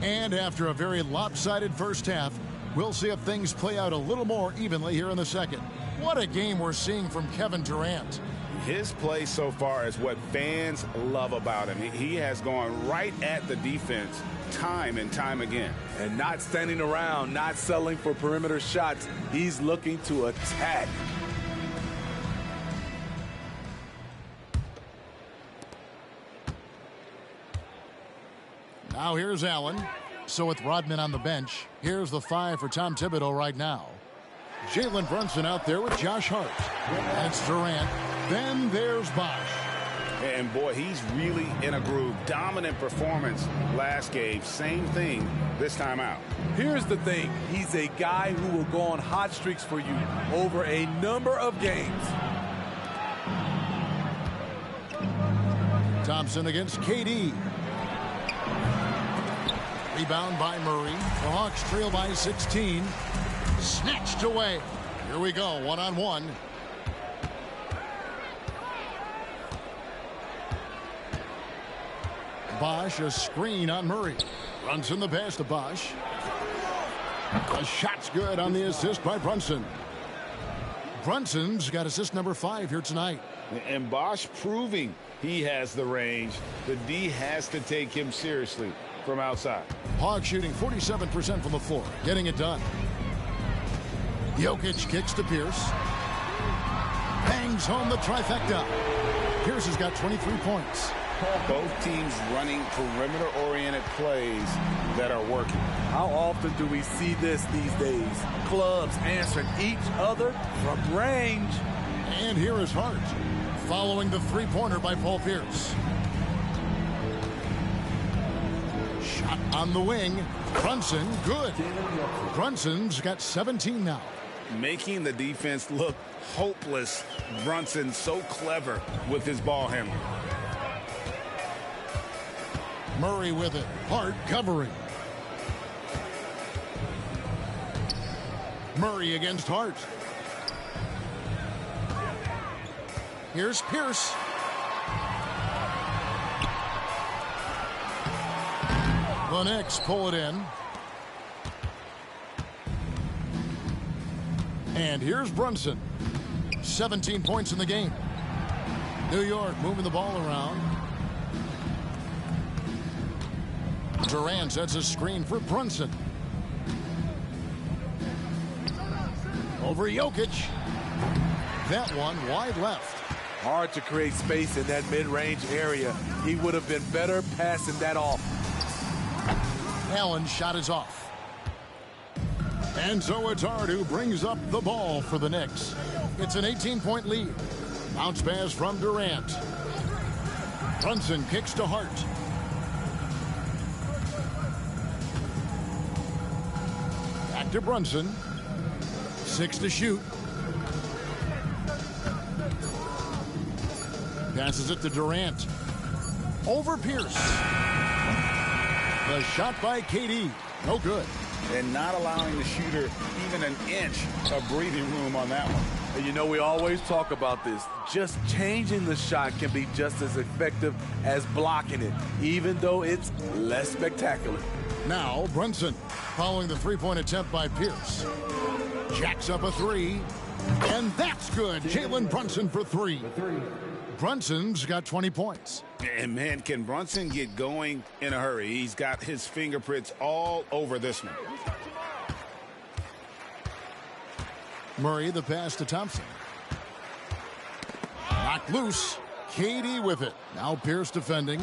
And after a very lopsided first half, we'll see if things play out a little more evenly here in the second. What a game we're seeing from Kevin Durant. His play so far is what fans love about him. He has gone right at the defense time and time again. And not standing around, not settling for perimeter shots. He's looking to attack. Now here's Allen. So with Rodman on the bench, here's the 5 for Tom Thibodeau right now. Jalen Brunson out there with Josh Hart. And it's Durant. Then there's Bosh. And boy, he's really in a groove. Dominant performance last game. Same thing this time out. Here's the thing. He's a guy who will go on hot streaks for you over a number of games. Thompson against KD. Rebound by Murray. The Hawks trail by 16. Snatched away. Here we go, one-on-one. Bosh, a screen on Murray. Brunson the pass to Bosh. The shot's good on the assist by Brunson. Brunson's got assist number 5 here tonight. And Bosh proving he has the range. The D has to take him seriously from outside. Hawks shooting 47% from the floor, getting it done. Jokić kicks to Pierce. Bangs home the trifecta. Pierce has got 23 points. Both teams running perimeter-oriented plays that are working. How often do we see this these days? Clubs answering each other from range. And here is Hart, following the three-pointer by Paul Pierce. Shot on the wing. Brunson, good. Brunson's got 17 now. Making the defense look hopeless. Brunson so clever with his ball handling. Murray with it. Hart covering. Murray against Hart. Here's Pierce. The Knicks pull it in. And here's Brunson. 17 points in the game. New York moving the ball around. Durant sets a screen for Brunson. Over Jokić. That one wide left. Hard to create space in that mid-range area. He would have been better passing that off. Allen's shot is off. And so it's Hart who brings up the ball for the Knicks. It's an 18-point lead. Bounce pass from Durant. Brunson kicks to Hart. Back to Brunson. 6 to shoot. Passes it to Durant. Over Pierce. The shot by KD. No good. And not allowing the shooter even an inch of breathing room on that one. And you know, we always talk about this. Just changing the shot can be just as effective as blocking it, even though it's less spectacular. Now Brunson, following the three-point attempt by Pierce. Jacks up a 3. And that's good. Jalen Brunson for 3. Brunson's got 20 points. And man, can Brunson get going in a hurry? He's got his fingerprints all over this one. Murray the pass to Thompson. Knocked loose. KD with it. Now Pierce defending.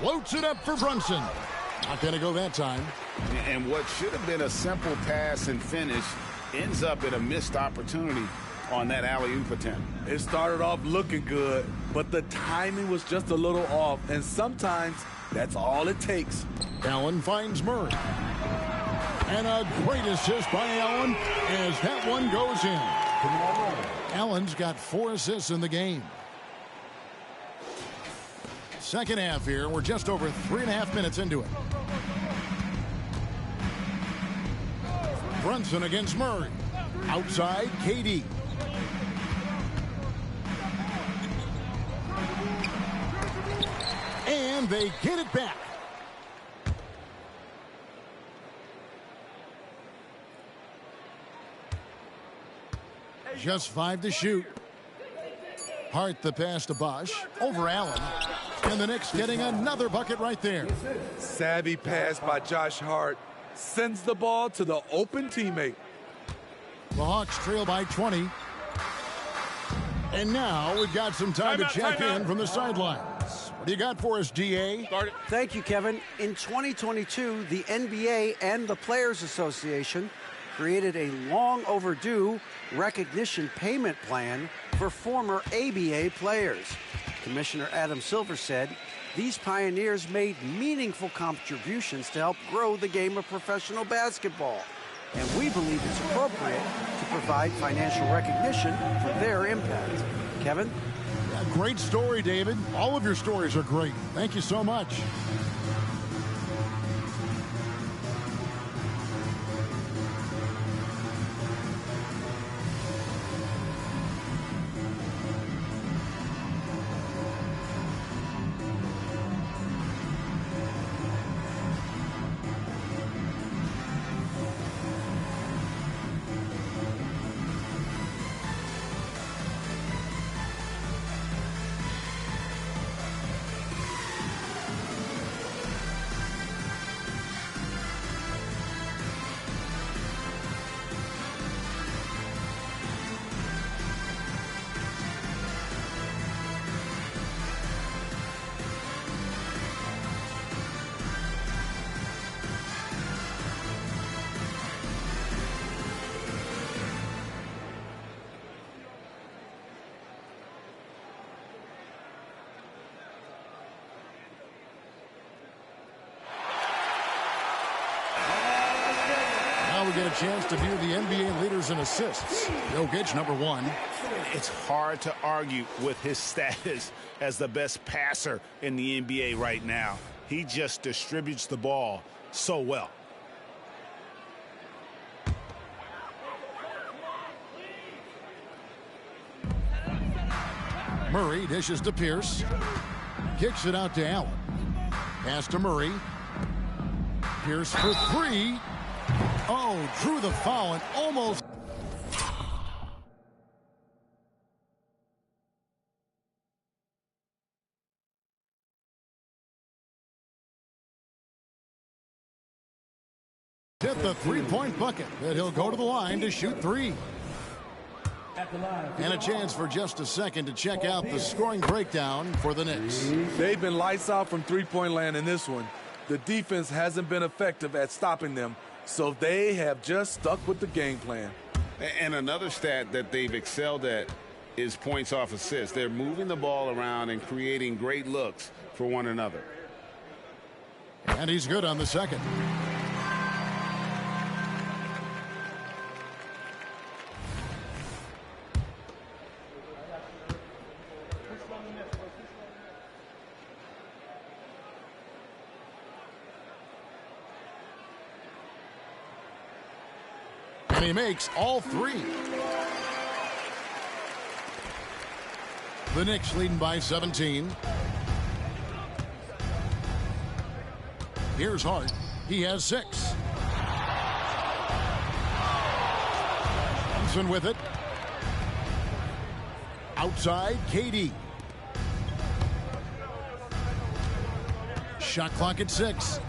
Floats it up for Brunson. Not going to go that time. And what should have been a simple pass and finish ends up in a missed opportunity on that alley-oop attempt. It started off looking good, but the timing was just a little off, and sometimes that's all it takes. Allen finds Murray. And a great assist by Allen as that one goes in. Allen's got 4 assists in the game. Second half here. We're just over 3.5 minutes into it. Brunson against Murray. Outside, KD. And they get it back. Just 5 to shoot. Hart the pass to Bosch. Over Allen. And the Knicks getting another bucket right there. Savvy pass by Josh Hart. Sends the ball to the open teammate. The Hawks trail by 20. And now we've got some time to check in from the sidelines. What do you got for us, DA? Thank you, Kevin. In 2022, the NBA and the Players Association created a long overdue recognition payment plan for former ABA players. Commissioner Adam Silver said these pioneers made meaningful contributions to help grow the game of professional basketball. And we believe it's appropriate to provide financial recognition for their impact. Kevin? Yeah, great story, David. All of your stories are great. Thank you so much. We get a chance to view the NBA leaders in assists. Jokić, number 1. It's hard to argue with his status as the best passer in the NBA right now. He just distributes the ball so well. Murray dishes to Pierce. Kicks it out to Allen. Pass to Murray. Pierce for 3. Oh, drew the foul and almost. Hit the three-point bucket, but he'll go to the line to shoot 3. And a chance for just a second to check out the scoring breakdown for the Knicks. They've been lights out from three-point land in this one. The defense hasn't been effective at stopping them, so they have just stuck with the game plan. And another stat that they've excelled at is points off assists. They're moving the ball around and creating great looks for one another. And he's good on the second. And he makes all 3. The Knicks leading by 17. Here's Hart. He has 6. Thompson with it. Outside, KD. Shot clock at 6.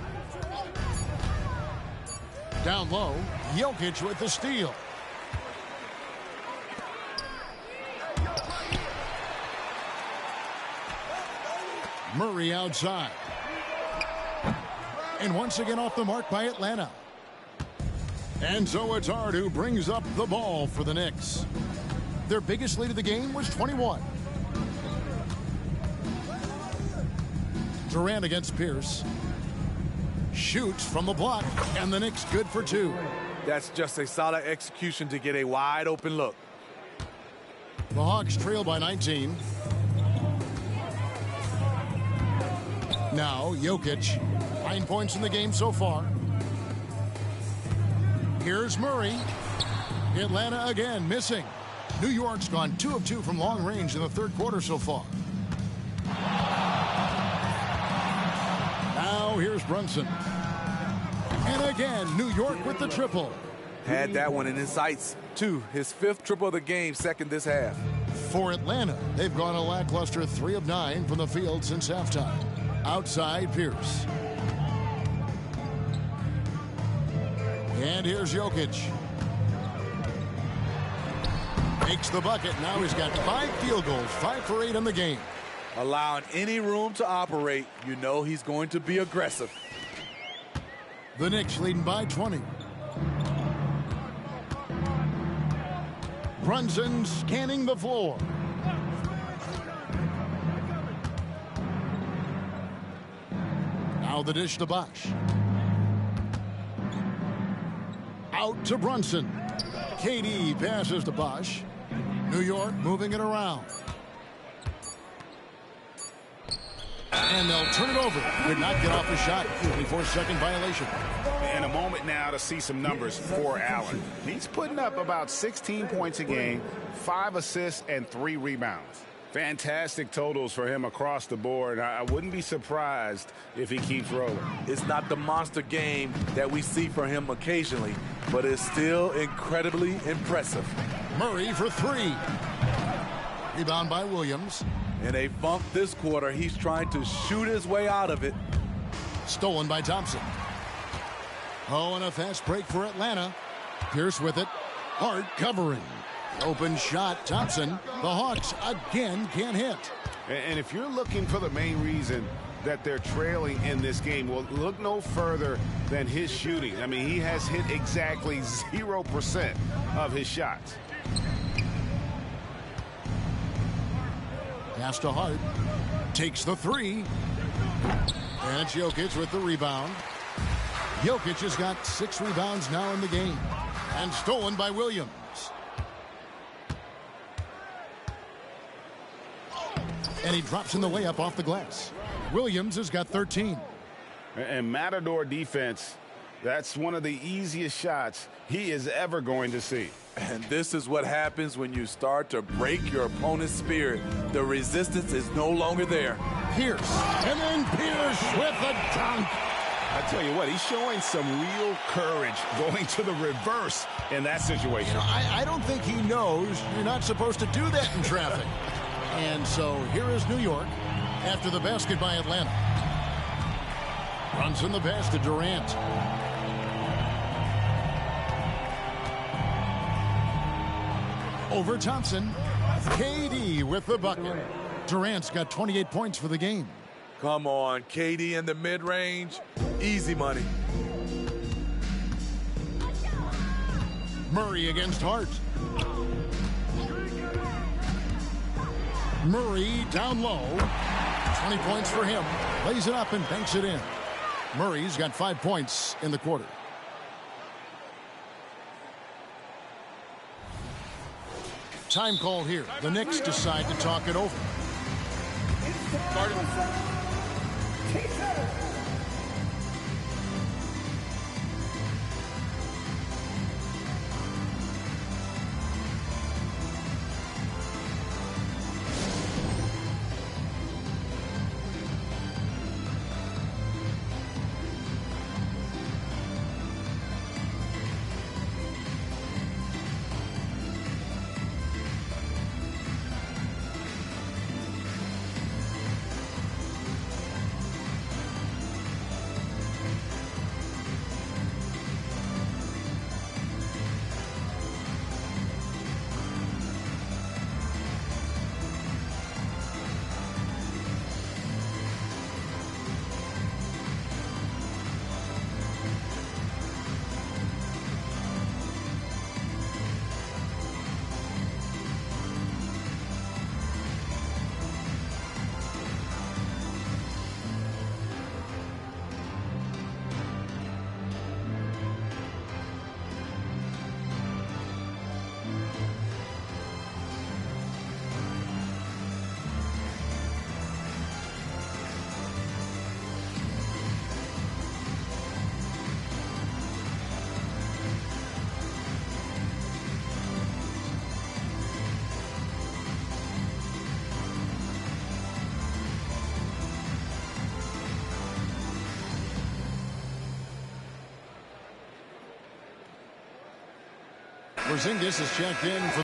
Down low, Jokić with the steal. Murray outside. And once again off the mark by Atlanta. And so it's Hart who brings up the ball for the Knicks. Their biggest lead of the game was 21. Durant against Pierce. Shoots from the block, and the Knicks good for 2. That's just a solid execution to get a wide open look. The Hawks trail by 19. Now Jokić, 9 points in the game so far. Here's Murray. Atlanta again missing. New York's gone 2 of 2 from long range in the third quarter so far. Now here's Brunson. And again, New York with the triple. Had that one in his sights, too. His 5th triple of the game, second this half. For Atlanta, they've gone a lackluster 3 of 9 from the field since halftime. Outside Pierce. And here's Jokić. Makes the bucket. Now he's got 5 field goals, 5 for 8 in the game. Allowing any room to operate, you know he's going to be aggressive. The Knicks leading by 20. Brunson scanning the floor. Now the dish to Bosh. Out to Brunson. KD passes to Bosh. New York moving it around. And they'll turn it over. Could not get off the shot. 24-second violation. In a moment now to see some numbers for Allen. He's putting up about 16 points a game, 5 assists, and 3 rebounds. Fantastic totals for him across the board. I wouldn't be surprised if he keeps rolling. It's not the monster game that we see from him occasionally, but it's still incredibly impressive. Murray for 3. Rebound by Williams. In a funk this quarter, he's trying to shoot his way out of it. Stolen by Thompson. Oh, and a fast break for Atlanta. Pierce with it. Hart covering. Open shot, Thompson. The Hawks again can't hit. And if you're looking for the main reason that they're trailing in this game, well, look no further than his shooting. I mean, he has hit exactly 0% of his shots. Pass to Hart. Takes the 3. And it's Jokić with the rebound. Jokić has got 6 rebounds now in the game. And stolen by Williams. And he drops in the layup off the glass. Williams has got 13. And Matador defense, that's one of the easiest shots he is ever going to see. And this is what happens when you start to break your opponent's spirit. The resistance is no longer there. Pierce. And then Pierce with a dunk. I tell you what, he's showing some real courage going to the reverse in that situation. You know, I don't think he knows you're not supposed to do that in traffic. And so here is New York after the basket by Atlanta. Brunson the pass to Durant. Over Thompson. KD with the bucket. Durant's got 28 points for the game. Come on, KD in the mid-range. Easy money. Murray against Hart. Murray down low. 20 points for him. Lays it up and banks it in. Murray's got 5 points in the quarter. Time called here. The Knicks decide to talk it over. Porzingis is checked in for.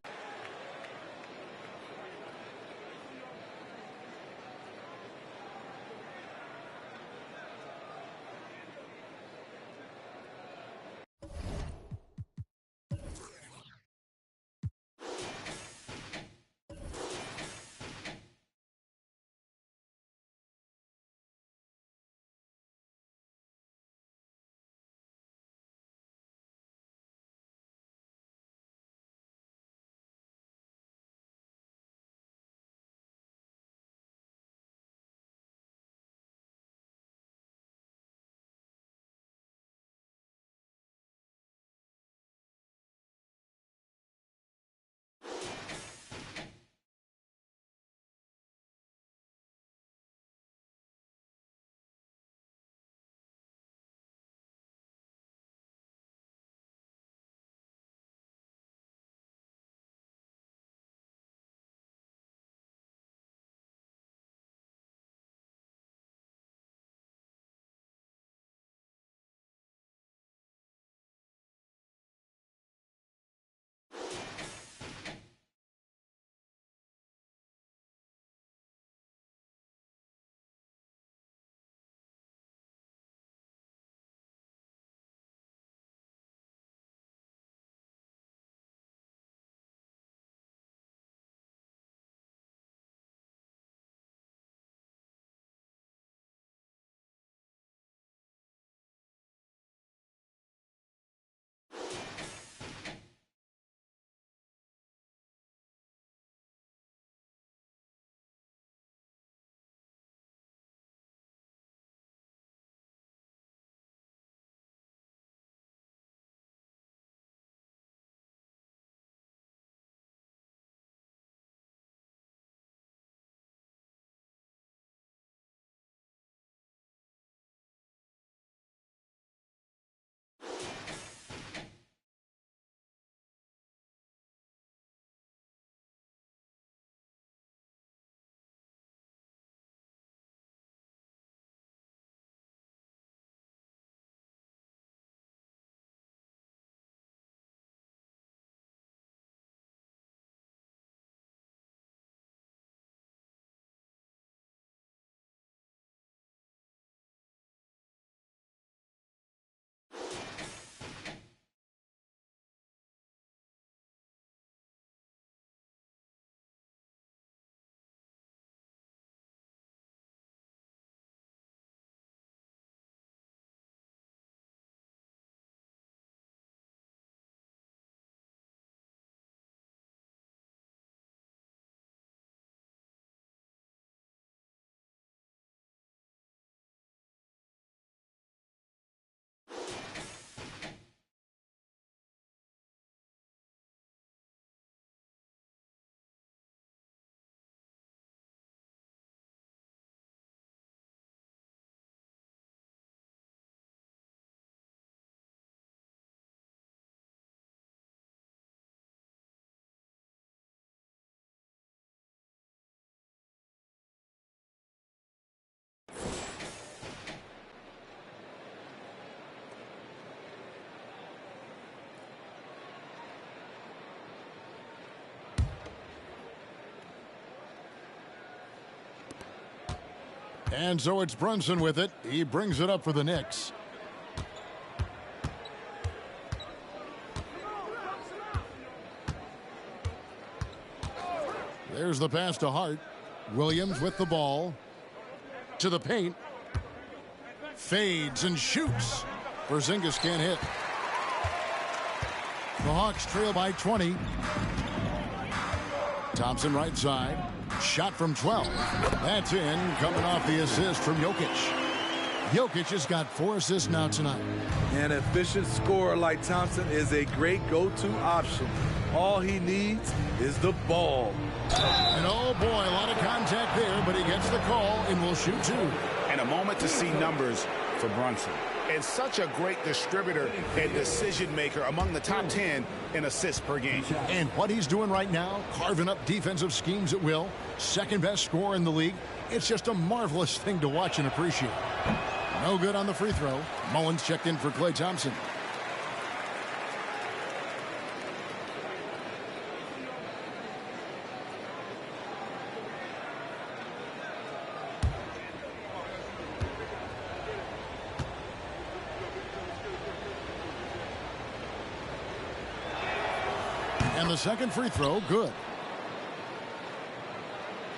And so it's Brunson with it. He brings it up for the Knicks. There's the pass to Hart. Williams with the ball. To the paint. Fades and shoots. Porzingis can't hit. The Hawks trail by 20. Thompson right side. Shot from 12. That's in, coming off the assist from Jokić. Jokić has got 4 assists now tonight. An efficient scorer like Thompson is a great go-to option. All he needs is the ball. And oh boy, a lot of contact there, but he gets the call and will shoot 2. And a moment to see numbers for Brunson. And such a great distributor and decision maker among the top 10 in assists per game. And what he's doing right now, carving up defensive schemes at will, second best scorer in the league. It's just a marvelous thing to watch and appreciate. No good on the free throw. Mullins checked in for Klay Thompson. And the second free throw, good.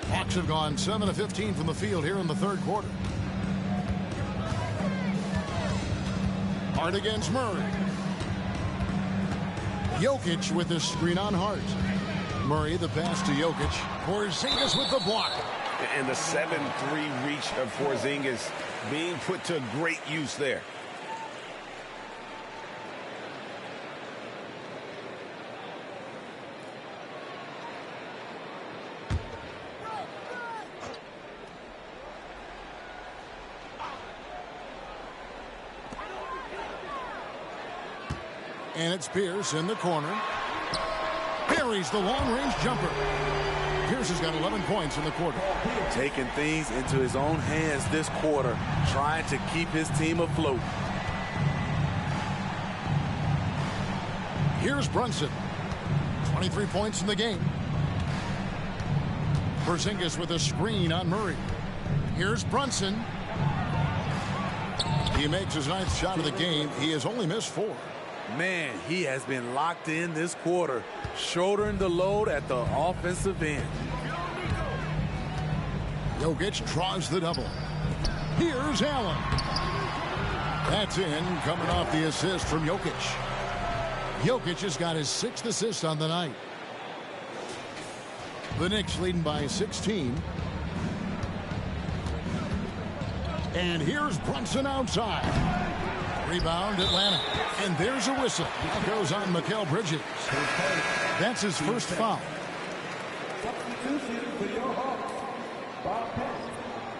Hawks have gone 7 of 15 from the field here in the third quarter. Hart against Murray. Jokić with the screen on Hart. Murray the pass to Jokić. Porzingis with the block. And the 7-3 reach of Porzingis being put to great use there. And it's Pierce in the corner. Buries the long-range jumper. Pierce has got 11 points in the quarter. Taking things into his own hands this quarter, trying to keep his team afloat. Here's Brunson. 23 points in the game. Porzingis with a screen on Murray. Here's Brunson. He makes his 9th shot of the game. He has only missed 4. Man, he has been locked in this quarter, shouldering the load at the offensive end. Jokić draws the double. Here's Allen. That's in, coming off the assist from Jokić. Jokić has got his 6th assist on the night. The Knicks leading by 16. And here's Brunson outside. Rebound, Atlanta. And there's a whistle. That goes on Mikal Bridges. That's his first foul. Substitution for your Hawks. Bob Penn,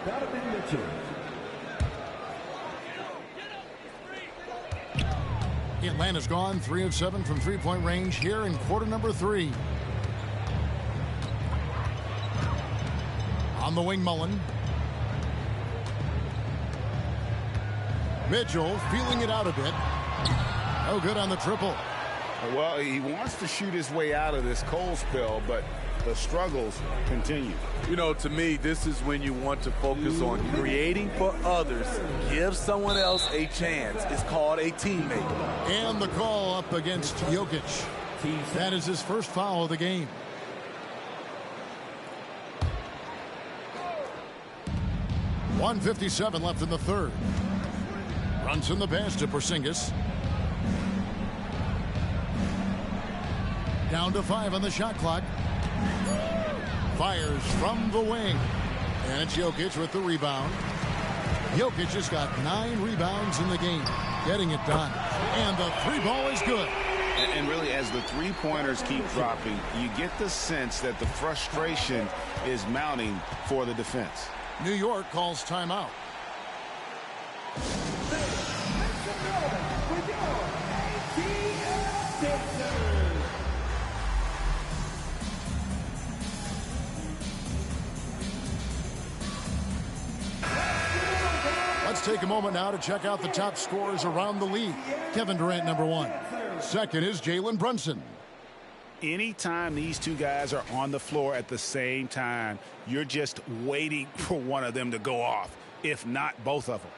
Donovan Mitchell. Atlanta's gone 3 of 7 from three-point range here in quarter number 3. On the wing, Mullen. Mitchell feeling it out a bit. No good on the triple. Well, he wants to shoot his way out of this cold spell, but the struggles continue. You know, to me, this is when you want to focus on creating for others. Give someone else a chance. It's called a teammate. And the call up against Jokić. That is his first foul of the game. .157 left in the third. Brunson the pass to Porzingis. Down to 5 on the shot clock. Fires from the wing. And it's Jokić with the rebound. Jokić has got 9 rebounds in the game. Getting it done. And the 3 ball is good. And really, as the 3-pointers keep dropping, you get the sense that the frustration is mounting for the defense. New York calls timeout. Let's take a moment now to check out the top scorers around the league. Kevin Durant, number 1. Second is Jalen Brunson. Anytime these two guys are on the floor at the same time, you're just waiting for one of them to go off, if not both of them.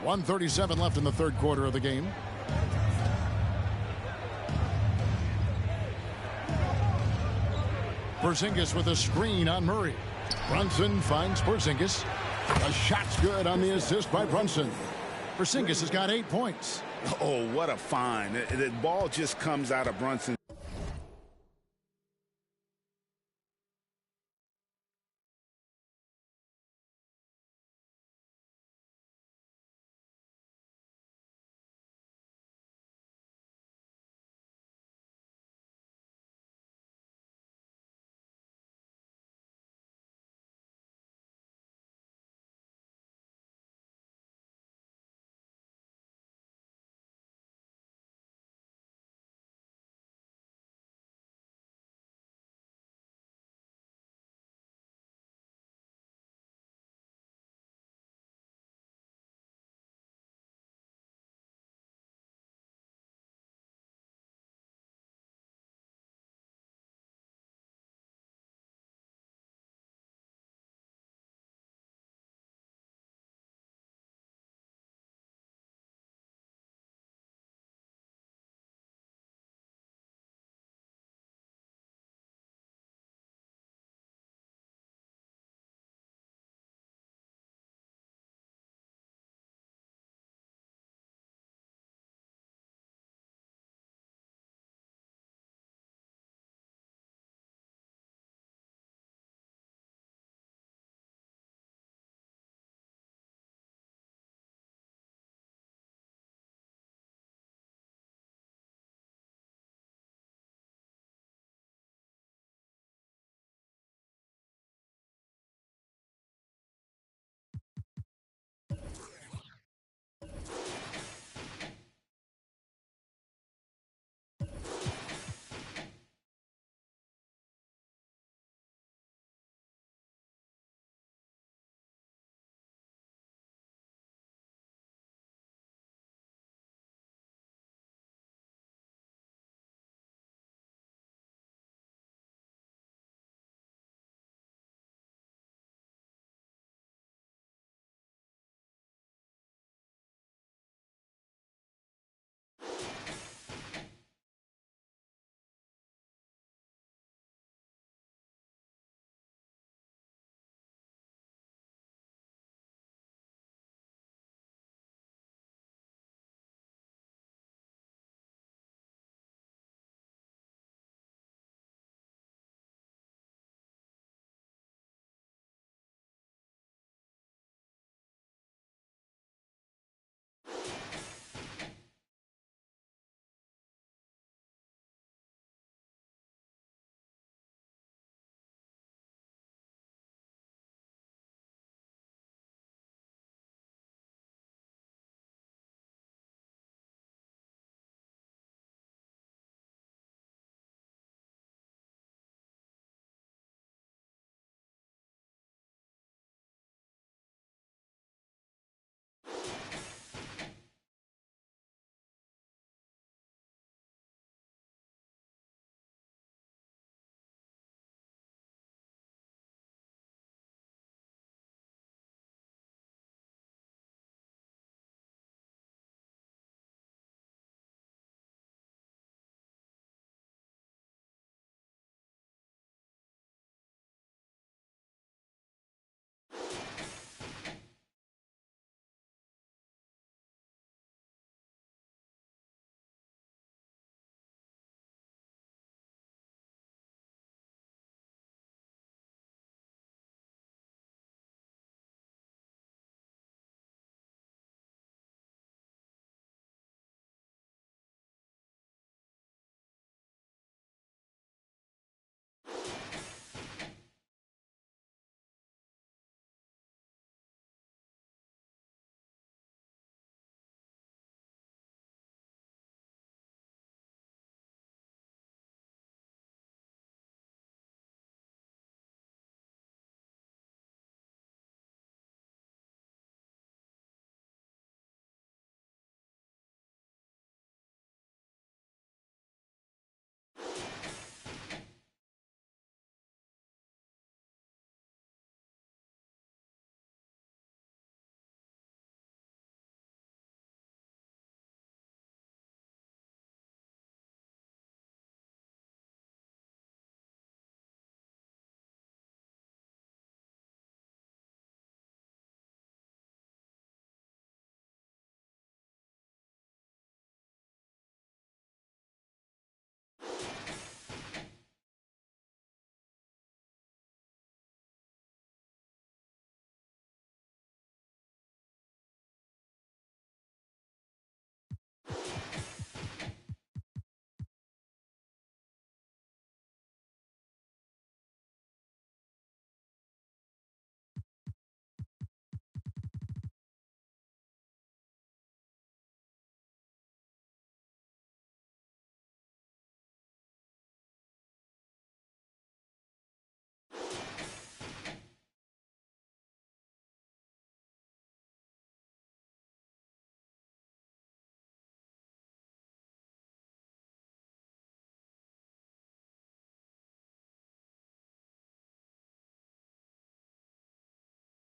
.137 left in the third quarter of the game. Porzingis with a screen on Murray. Brunson finds Porzingis. A shot's good on the assist by Brunson. Porzingis has got 8 points. Oh, what a find. The ball just comes out of Brunson.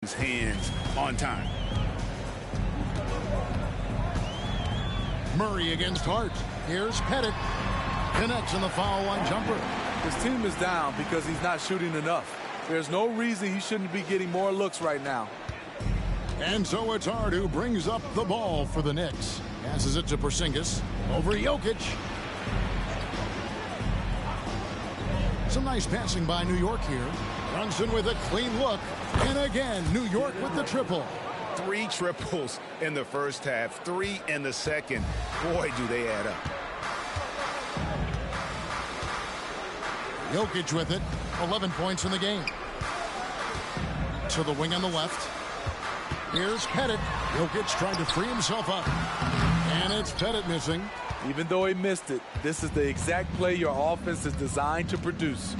his hands on time. Murray against Hart. Here's Pettit. Connects in the foul line jumper. His team is down because he's not shooting enough. There's no reason he shouldn't be getting more looks right now. And so it's Hart who brings up the ball for the Knicks. Passes it to Porzingis. Over Jokić. Some nice passing by New York here. Brunson with a clean look. And again, New York with the triple. 3 triples in the first half, 3 in the second. Boy, do they add up. Jokić with it. 11 points in the game. To the wing on the left. Here's Pettit. Jokić trying to free himself up. And it's Pettit missing. Even though he missed it, this is the exact play your offense is designed to produce.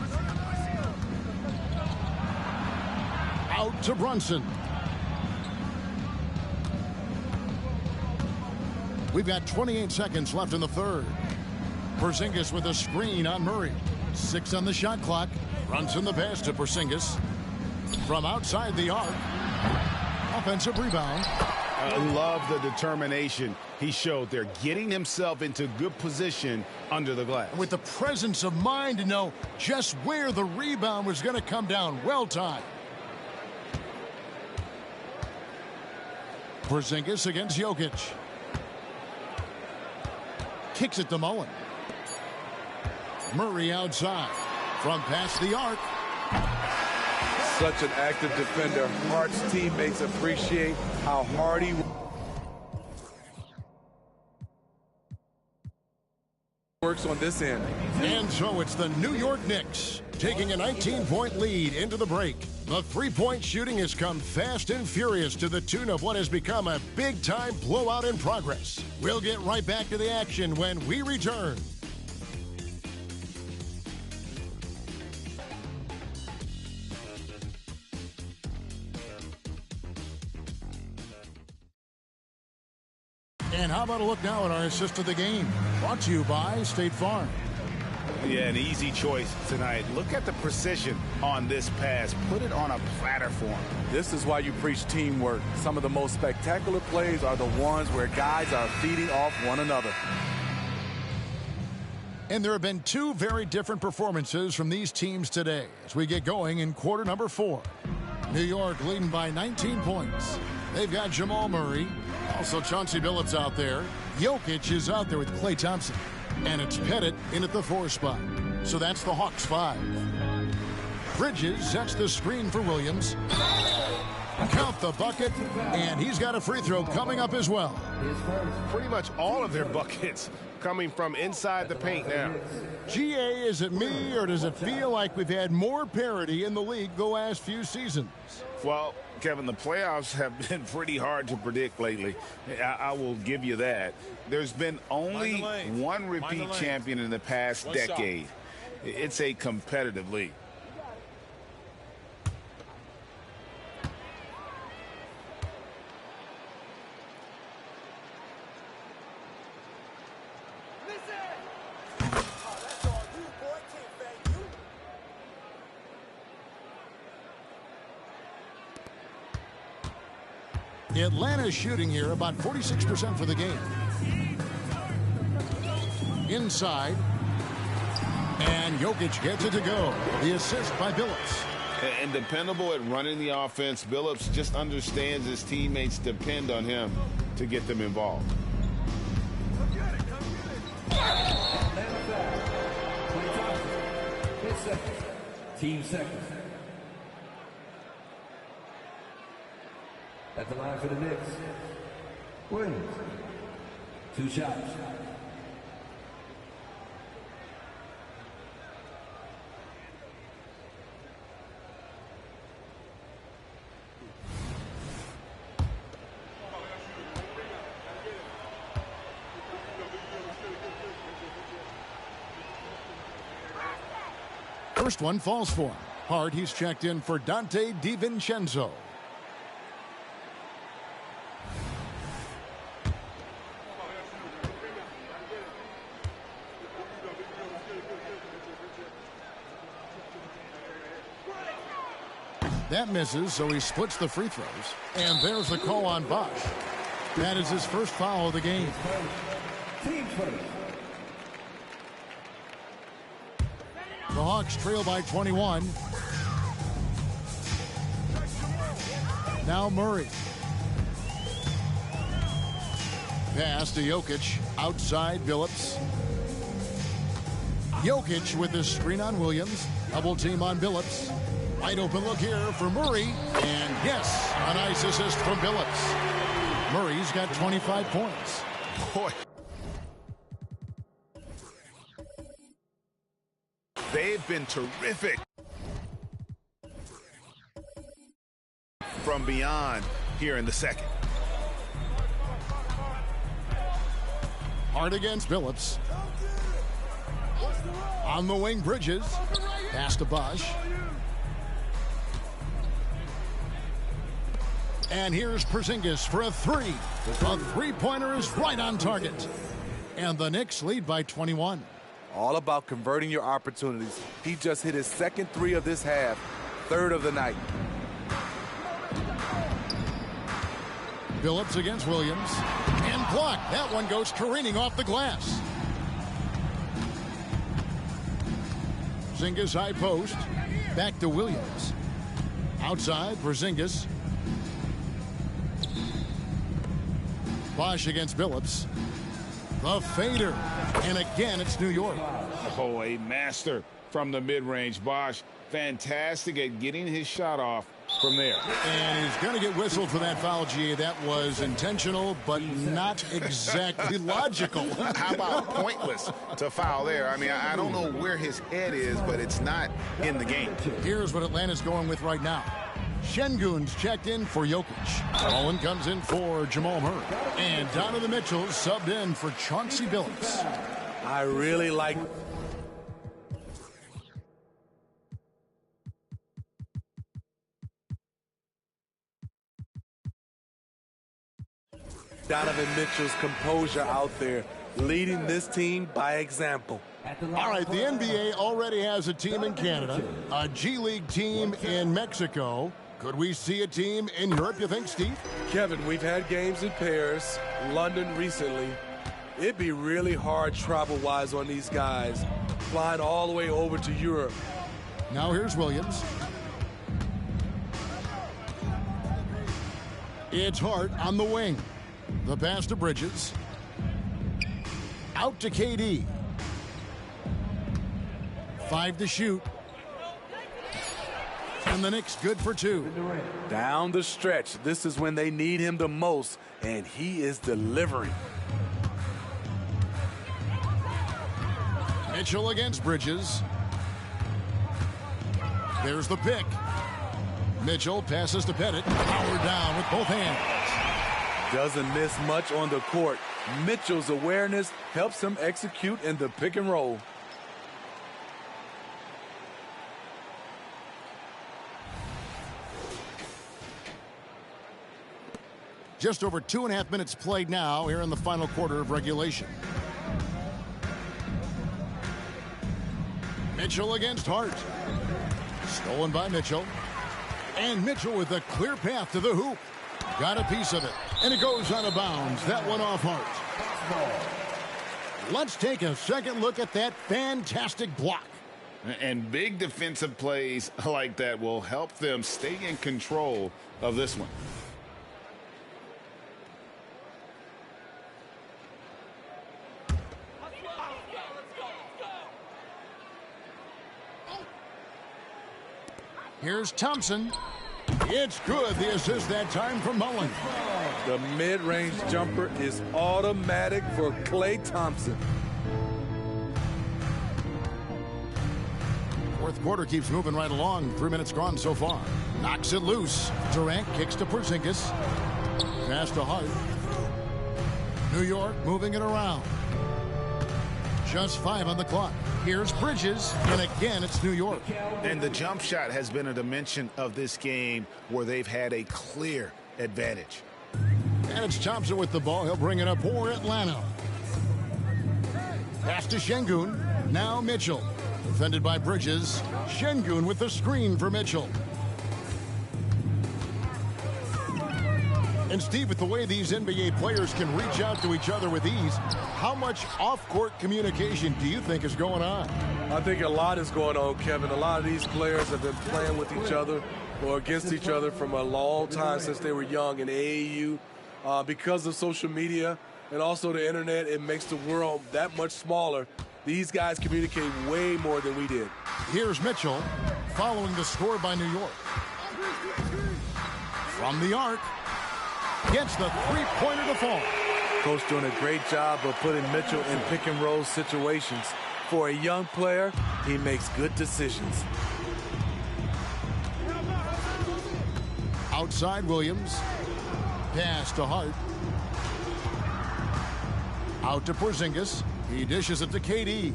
Out to Brunson. We've got 28 seconds left in the third. Porzingis with a screen on Murray. 6 on the shot clock. Brunson the pass to Porzingis. From outside the arc. Offensive rebound. I love the determination he showed there, getting himself into good position under the glass. With the presence of mind to know just where the rebound was going to come down. Well timed. Porzingis against Jokić. Kicks it to Mullen. Murray outside. From past the arc. Such an active defender. Hart's teammates appreciate how hard he works on this end. And so it's the New York Knicks taking a 19-point lead into the break. The three-point shooting has come fast and furious to the tune of what has become a big-time blowout in progress. We'll get right back to the action when we return. And how about a look now at our assist of the game? Brought to you by State Farm. Yeah, an easy choice tonight. Look at the precision on this pass. Put it on a platter for him. This is why you preach teamwork. Some of the most spectacular plays are the ones where guys are feeding off one another. And there have been 2 very different performances from these teams today as we get going in quarter number 4. New York leading by 19 points. They've got Jamal Murray. Also Chauncey Billups out there. Jokić is out there with Klay Thompson. And it's Pettit in at the 4 spot. So that's the Hawks 5. Bridges sets the screen for Williams. Count the bucket. And he's got a free throw coming up as well. Pretty much all of their buckets coming from inside the paint now. GA, is it me or does it feel like we've had more parity in the league the last few seasons? Well, Kevin, the playoffs have been pretty hard to predict lately. I will give you that. There's been only one repeat champion in the past decade. It's a competitive league. Atlanta's shooting here about 46% for the game. Inside. And Jokić gets it to go. The assist by Billups. And dependable at running the offense. Billups just understands his teammates depend on him to get them involved. Team second. At the line for the Knicks, Williams. 2 shots. First one falls for him. Hard, he's checked in for Dante DiVincenzo. That misses, so he splits the free throws. And there's the call on Bosch. That is his first foul of the game. The Hawks trail by 21. Now Murray. Pass to Jokić. Outside Billups. Jokić with the screen on Williams. Double team on Billups. Wide open look here for Murray. And yes, a nice assist from Billups. Murray's got 25 points. Boy. They've been terrific from beyond here in the second. Hard against Billups. On the wing, Bridges. Pass to Bosch. And here's Porzingis for a three. A three-pointer is right on target. And the Knicks lead by 21. All about converting your opportunities. He just hit his second three of this half, third of the night. Billups against Williams. And blocked. That one goes careening off the glass. Porzingis high post. Back to Williams. Outside, Porzingis. Bosch against Billups. The fader. And again, it's New York. Oh, a master from the mid-range. Bosch, fantastic at getting his shot off from there. And he's going to get whistled for that foul, G. That was intentional, but not exactly logical. How about pointless to foul there? I mean, I don't know where his head is, but it's not in the game. Here's what Atlanta's going with right now. Şengün's checked in for Jokić. Owen comes in for Jamal Murray. And Donovan Mitchell subbed in for Chauncey Billups. I really like Donovan Mitchell's composure out there, leading this team by example. All right, the NBA already has a team in Canada, a G League team in Mexico. Could we see a team in Europe, you think, Steve? Kevin, we've had games in Paris, London recently. It'd be really hard travel-wise on these guys, flying all the way over to Europe. Now here's Williams. It's Hart on the wing. The pass to Bridges. Out to KD. 5 to shoot. And the Knicks good for 2. Down the stretch, this is when they need him the most, and he is delivering. Mitchell against Bridges. There's the pick. Mitchell passes to Pettit. Powered down with both hands. Doesn't miss much on the court. Mitchell's awareness helps him execute in the pick and roll. Just over 2.5 minutes played now here in the final quarter of regulation. Mitchell against Hart. Stolen by Mitchell. And Mitchell with a clear path to the hoop. Got a piece of it. And it goes out of bounds. That one off Hart. Let's take a second look at that fantastic block. And big defensive plays like that will help them stay in control of this one. Here's Thompson. It's good. The assist that time from Mullen. The mid-range jumper is automatic for Klay Thompson. Fourth quarter keeps moving right along. 3 minutes gone so far. Knocks it loose. Durant kicks to Porzingis. Pass to Hart. New York moving it around. Just 5 on the clock. Here's Bridges, and again, it's New York. And the jump shot has been a dimension of this game where they've had a clear advantage. And it's Thompson with the ball. He'll bring it up for Atlanta. Pass to Şengün. Now Mitchell. Defended by Bridges. Şengün with the screen for Mitchell. And Steve, with the way these NBA players can reach out to each other with ease, how much off-court communication do you think is going on? I think a lot is going on, Kevin. A lot of these players have been playing with each other or against each other from a long time since they were young in AAU. Because of social media and also the internet, it makes the world that much smaller. These guys communicate way more than we did. Here's Mitchell following the score by New York. From the arc, gets the three-pointer to fall. Coach doing a great job of putting Mitchell in pick-and-roll situations. For a young player, he makes good decisions. Outside Williams. Pass to Hart. Out to Porzingis. He dishes it to KD.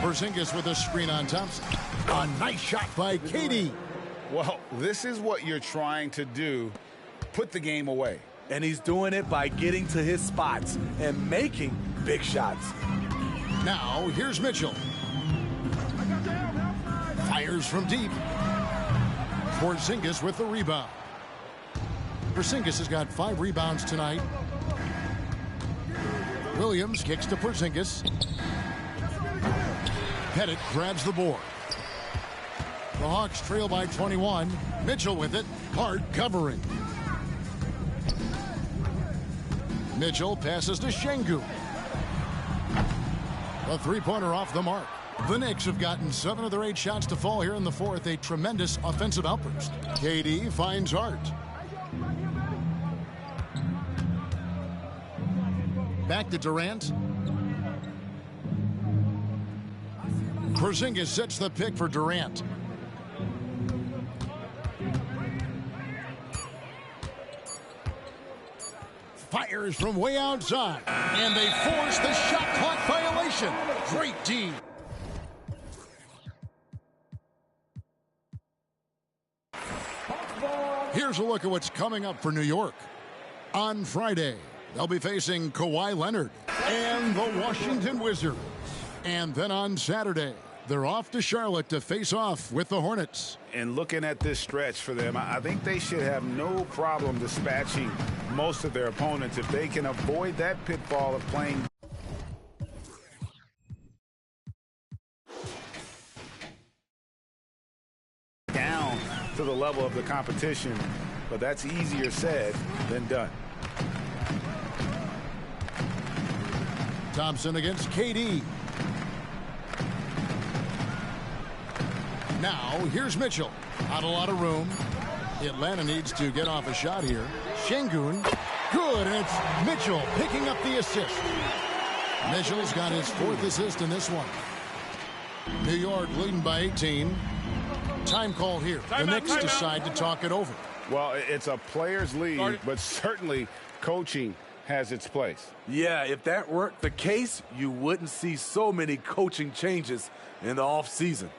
Porzingis with a screen on Thompson. A nice shot by KD. Well, this is what you're trying to do. Put the game away. And he's doing it by getting to his spots and making big shots. Now, here's Mitchell. Fires from deep. Porzingis with the rebound. Porzingis has got 5 rebounds tonight. Williams kicks to Porzingis. Pettit grabs the board. The Hawks trail by 21. Mitchell with it. Hart covering. Mitchell passes to Şengün. A three-pointer off the mark. The Knicks have gotten 7 of their 8 shots to fall here in the fourth. A tremendous offensive outburst. KD finds Hart. Back to Durant. Porzingis sets the pick for Durant. Fires from way outside. And they force the shot clock violation. Great D. Here's a look at what's coming up for New York. On Friday, they'll be facing Kawhi Leonard and the Washington Wizards. And then on Saturday, they're off to Charlotte to face off with the Hornets. And looking at this stretch for them, I think they should have no problem dispatching most of their opponents if they can avoid that pitfall of playing down to the level of the competition. But that's easier said than done. Thompson against KD. Now, here's Mitchell. Not a lot of room. Atlanta needs to get off a shot here. Şengün. Good, and it's Mitchell picking up the assist. Mitchell's got his 4th assist in this one. New York leading by 18. Time call here. The Knicks decide to talk it over. Well, it's a player's league, but certainly coaching has its place. Yeah, if that weren't the case, you wouldn't see so many coaching changes in the offseason.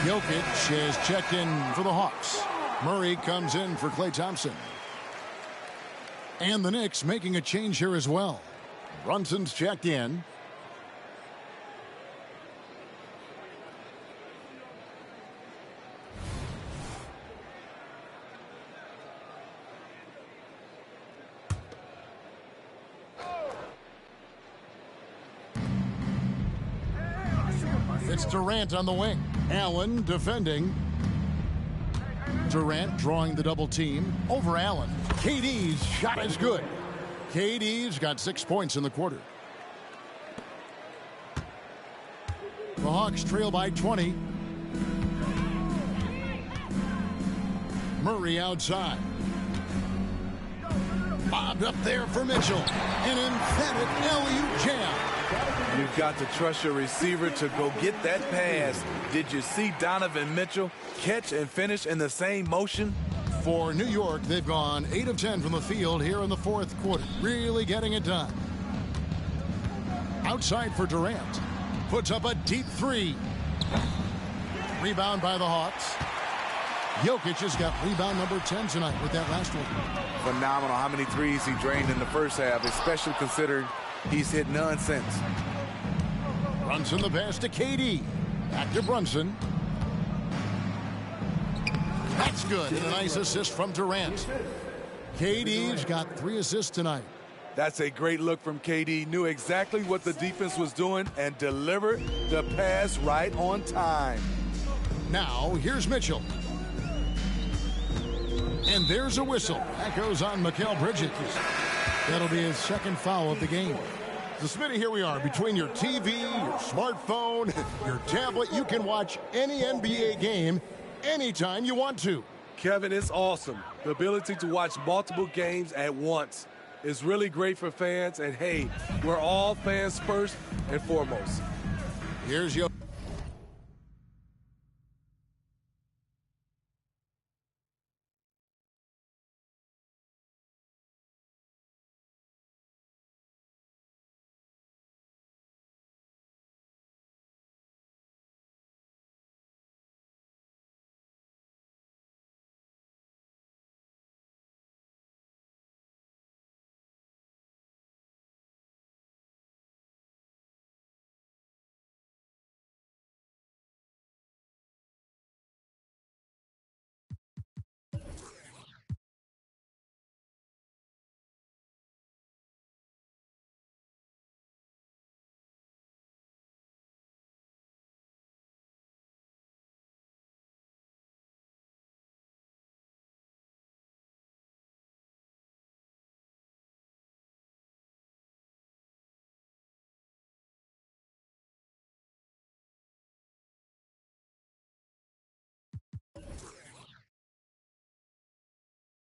Jokić has checked in for the Hawks. Murray comes in for Klay Thompson. And the Knicks making a change here as well. Brunson's checked in. It's Durant on the wing. Allen defending. Durant drawing the double team over Allen. KD's shot is good. KD's got 6 points in the quarter. The Hawks trail by 20. Murray outside. Bobbed up there for Mitchell. An emphatic alley-oop jam. You've got to trust your receiver to go get that pass. Did you see Donovan Mitchell catch and finish in the same motion? For New York, they've gone 8 of 10 from the field here in the fourth quarter. Really getting it done. Outside for Durant. Puts up a deep three. Rebound by the Hawks. Jokić has got rebound number 10 tonight with that last one. Phenomenal how many threes he drained in the first half, especially considering he's hit none since. Brunson the pass to KD. Back to Brunson. That's good. And a nice assist from Durant. KD's got 3 assists tonight. That's a great look from KD. Knew exactly what the defense was doing and delivered the pass right on time. Now, here's Mitchell. And there's a whistle. That goes on Mikal Bridges. That'll be his second foul of the game. So, Smitty, here we are. Between your TV, your smartphone, your tablet, you can watch any NBA game anytime you want to. Kevin, it's awesome. The ability to watch multiple games at once is really great for fans. And, hey, we're all fans first and foremost. Here's your...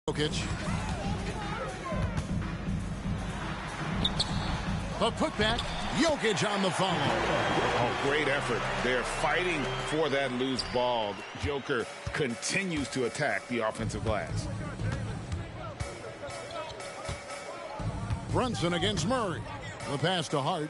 Jokić. The putback. Jokić on the follow. Oh, great effort. They're fighting for that loose ball. Joker continues to attack the offensive glass. Brunson against Murray. The pass to Hart.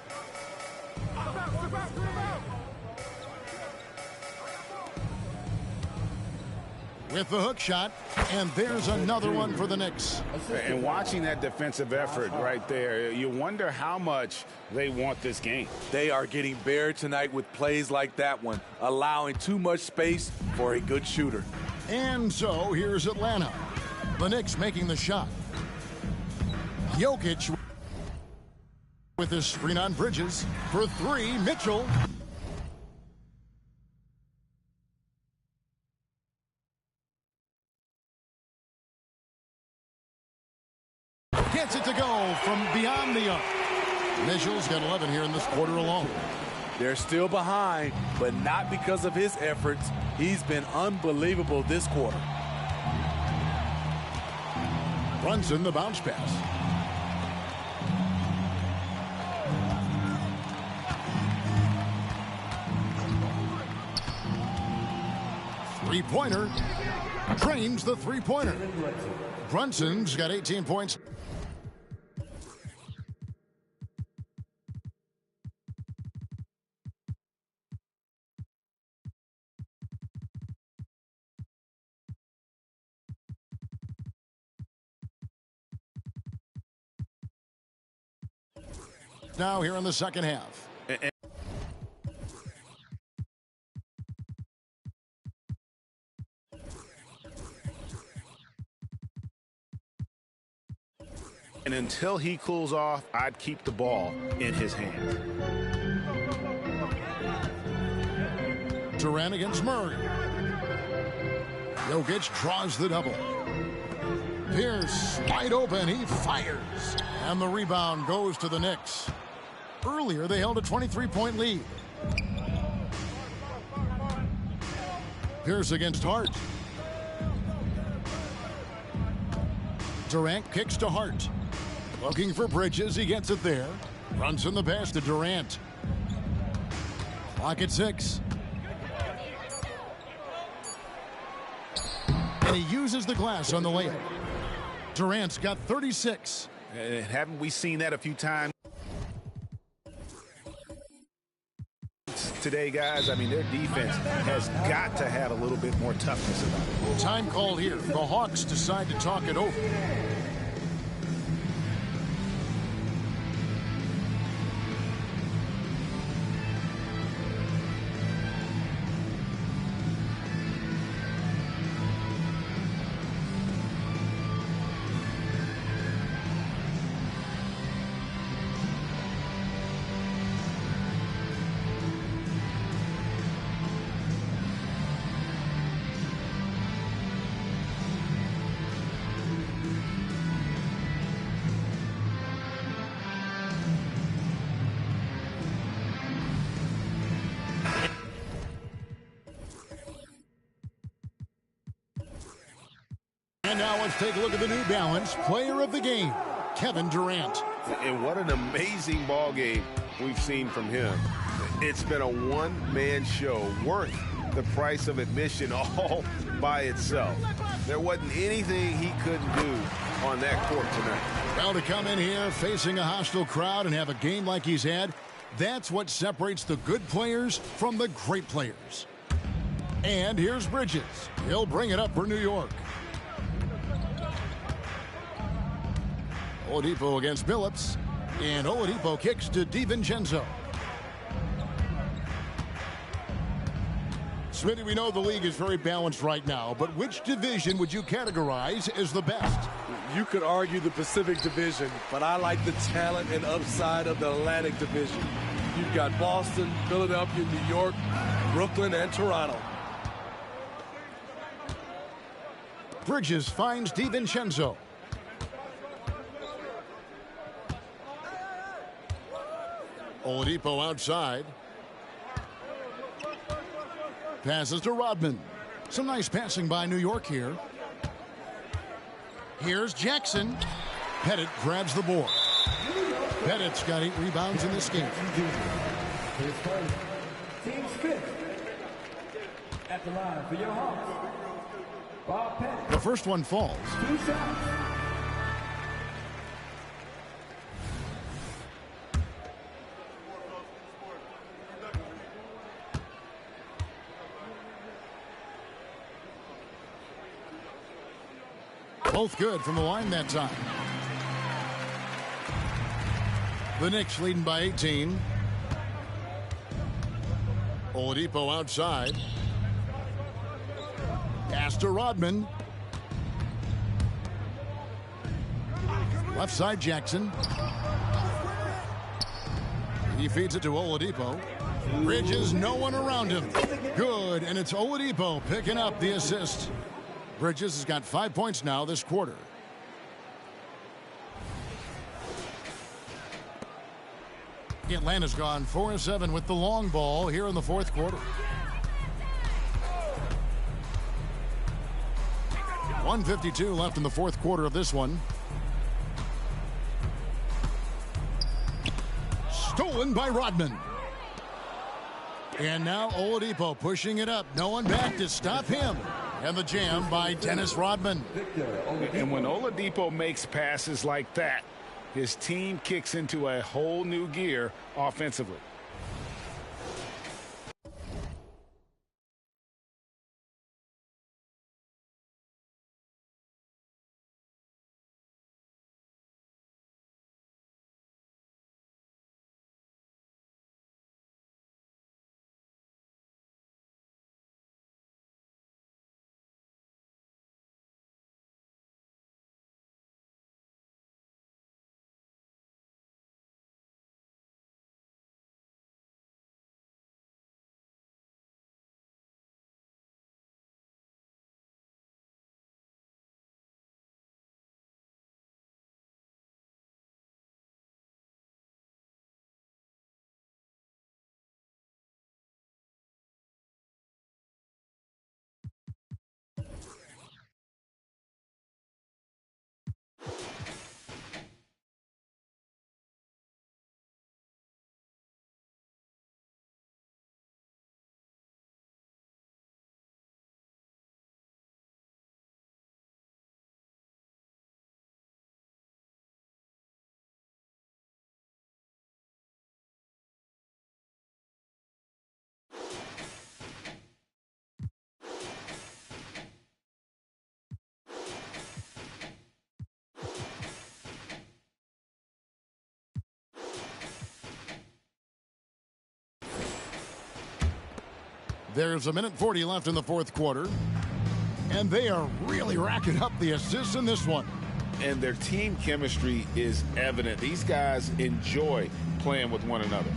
With the hook shot, and there's another one for the Knicks. And watching that defensive effort right there, you wonder how much they want this game. They are getting buried tonight with plays like that one, allowing too much space for a good shooter. And so here's Atlanta. The Knicks making the shot. Jokić with his screen on Bridges. For 3, Mitchell. Gets it to go from beyond the arc. Mitchell's got 11 here in this quarter alone. They're still behind, but not because of his efforts. He's been unbelievable this quarter. Brunson, the bounce pass. Three-pointer. Drains the three-pointer. Brunson's got 18 points. Now here in the second half. And until he cools off, I'd keep the ball in his hand. Durant against Murray. Jokić draws the double. Pierce wide open. He fires. And the rebound goes to the Knicks. Earlier, they held a 23-point lead. Pierce against Hart. Durant kicks to Hart. Looking for Bridges. He gets it there. Runs in the pass to Durant. Clock at 6. And he uses the glass on the layup. Durant's got 36. Haven't we seen that a few times? today, guys. I mean, their defense has got to have a little bit more toughness about it. Time called here. The Hawks decide to talk it over. And now let's take a look at the New Balance player of the game, Kevin Durant. And what an amazing ball game we've seen from him. It's been a one-man show worth the price of admission all by itself. There wasn't anything he couldn't do on that court tonight. Well, to come in here facing a hostile crowd and have a game like he's had, that's what separates the good players from the great players. And here's Bridges. He'll bring it up for New York. Oladipo against Billups, and Oladipo kicks to DiVincenzo. Smitty, we know the league is very balanced right now, but which division would you categorize as the best? You could argue the Pacific Division, but I like the talent and upside of the Atlantic Division. You've got Boston, Philadelphia, New York, Brooklyn, and Toronto. Bridges finds DiVincenzo. Oladipo outside. Passes to Rodman. Some nice passing by New York here. Here's Jackson. Pettit grabs the board. Pettit's got 8 rebounds in this game. Team fifth. At the line for your Hawks, Bob Pettit. The first one falls. 2 shots. Both good from the line that time. The Knicks leading by 18. Oladipo outside. Pass to Rodman. Left side Jackson. He feeds it to Oladipo. Bridges, no one around him. Good, and it's Oladipo picking up the assist. Bridges has got 5 points now this quarter. Atlanta's gone 4-7 with the long ball here in the fourth quarter. 1:52 left in the fourth quarter of this one. Stolen by Rodman. And now Oladipo pushing it up. No one back to stop him. And the jam by Dennis Rodman. And when Oladipo makes passes like that, his team kicks into a whole new gear offensively. There's 1:40 left in the fourth quarter. And they are really racking up the assists in this one. And their team chemistry is evident. These guys enjoy playing with one another.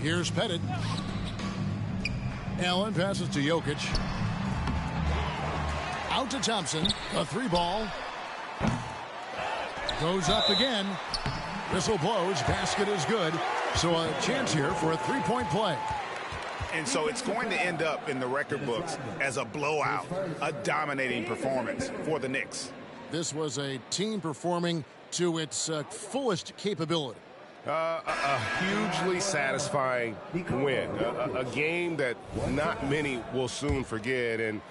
Here's Pettit. Allen passes to Jokić. Out to Thompson. A three ball. Goes up again. Whistle blows. Basket is good. So a chance here for a three-point play. And so it's going to end up in the record books as a blowout, a dominating performance for the Knicks. This was a team performing to its fullest capability. A hugely satisfying win. A game that not many will soon forget. And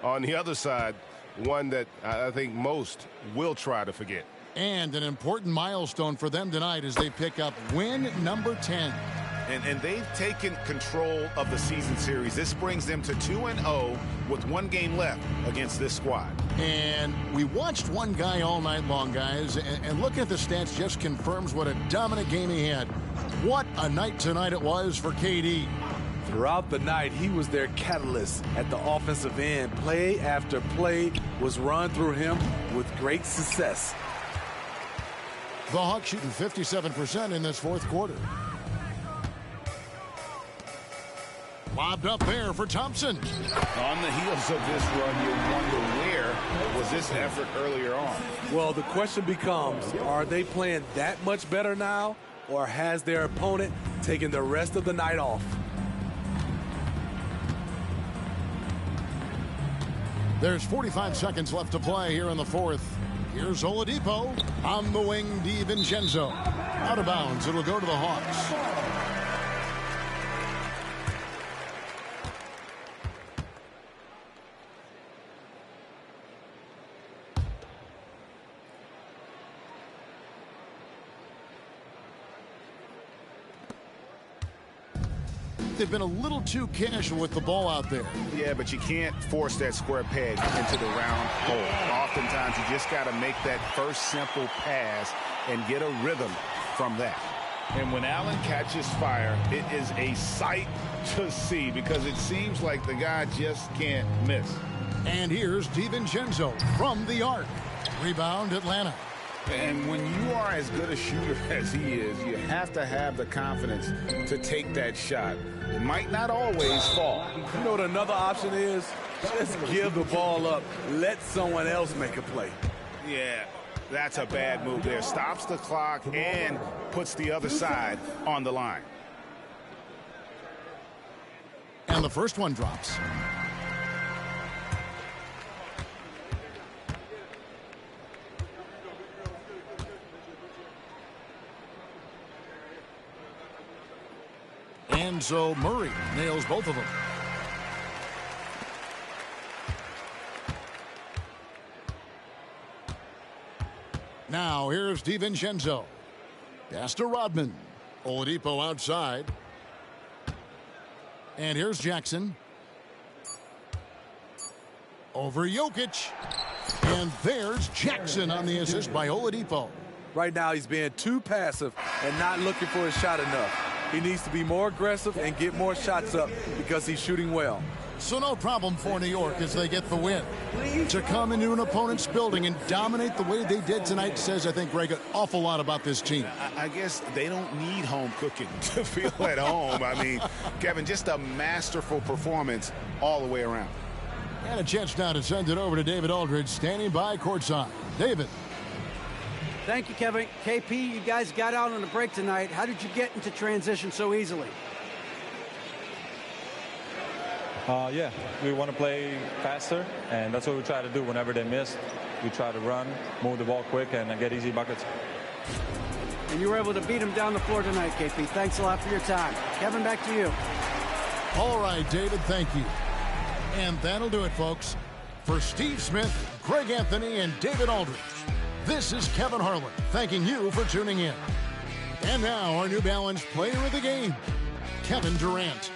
on the other side, one that I think most will try to forget. And an important milestone for them tonight as they pick up win number 10. And they've taken control of the season series. This brings them to 2-0 with one game left against this squad. And we watched one guy all night long, guys, and looking at the stats just confirms what a dominant game he had. What a night tonight it was for KD. Throughout the night, he was their catalyst at the offensive end. Play after play was run through him with great success. The Hawks shooting 57% in this fourth quarter. Lobbed up there for Thompson. On the heels of this run, you wonder where was this effort earlier on? Well, the question becomes, are they playing that much better now, or has their opponent taken the rest of the night off? There's 45 seconds left to play here in the fourth. Here's Oladipo on the wing. DiVincenzo out of bounds. It'll go to the Hawks. They've been a little too casual with the ball out there. Yeah, but you can't force that square peg into the round hole. Oftentimes, you just got to make that first simple pass and get a rhythm from that. And when Allen catches fire, it is a sight to see because it seems like the guy just can't miss. And here's DiVincenzo from the arc. Rebound, Atlanta. And when you are as good a shooter as he is, you have to have the confidence to take that shot. It might not always fall. You know what another option is? Just give the ball up. Let someone else make a play. Yeah, that's a bad move there. Stops the clock and puts the other side on the line. And the first one drops. And so Murray nails both of them. Now here's DiVincenzo. Pass to Rodman. Oladipo outside. And here's Jackson. Over Jokić. And there's Jackson on the assist by Oladipo. Right now he's being too passive and not looking for his shot enough. He needs to be more aggressive and get more shots up because he's shooting well. So no problem for New York as they get the win. To come into an opponent's building and dominate the way they did tonight says, I think, Greg, an awful lot about this team. I guess they don't need home cooking to feel at home. I mean, Kevin, just a masterful performance all the way around. And a chance now to send it over to David Aldridge, standing by courtside. David. Thank you, Kevin. KP, you guys got out on a break tonight. How did you get into transition so easily? Yeah, we want to play faster, and that's what we try to do whenever they miss. We try to run, move the ball quick, and get easy buckets. And you were able to beat them down the floor tonight, KP. Thanks a lot for your time. Kevin, back to you. All right, David, thank you. And that'll do it, folks. For Steve Smith, Greg Anthony, and David Aldridge, this is Kevin Harlan thanking you for tuning in. And now our New Balance player of the game, Kevin Durant.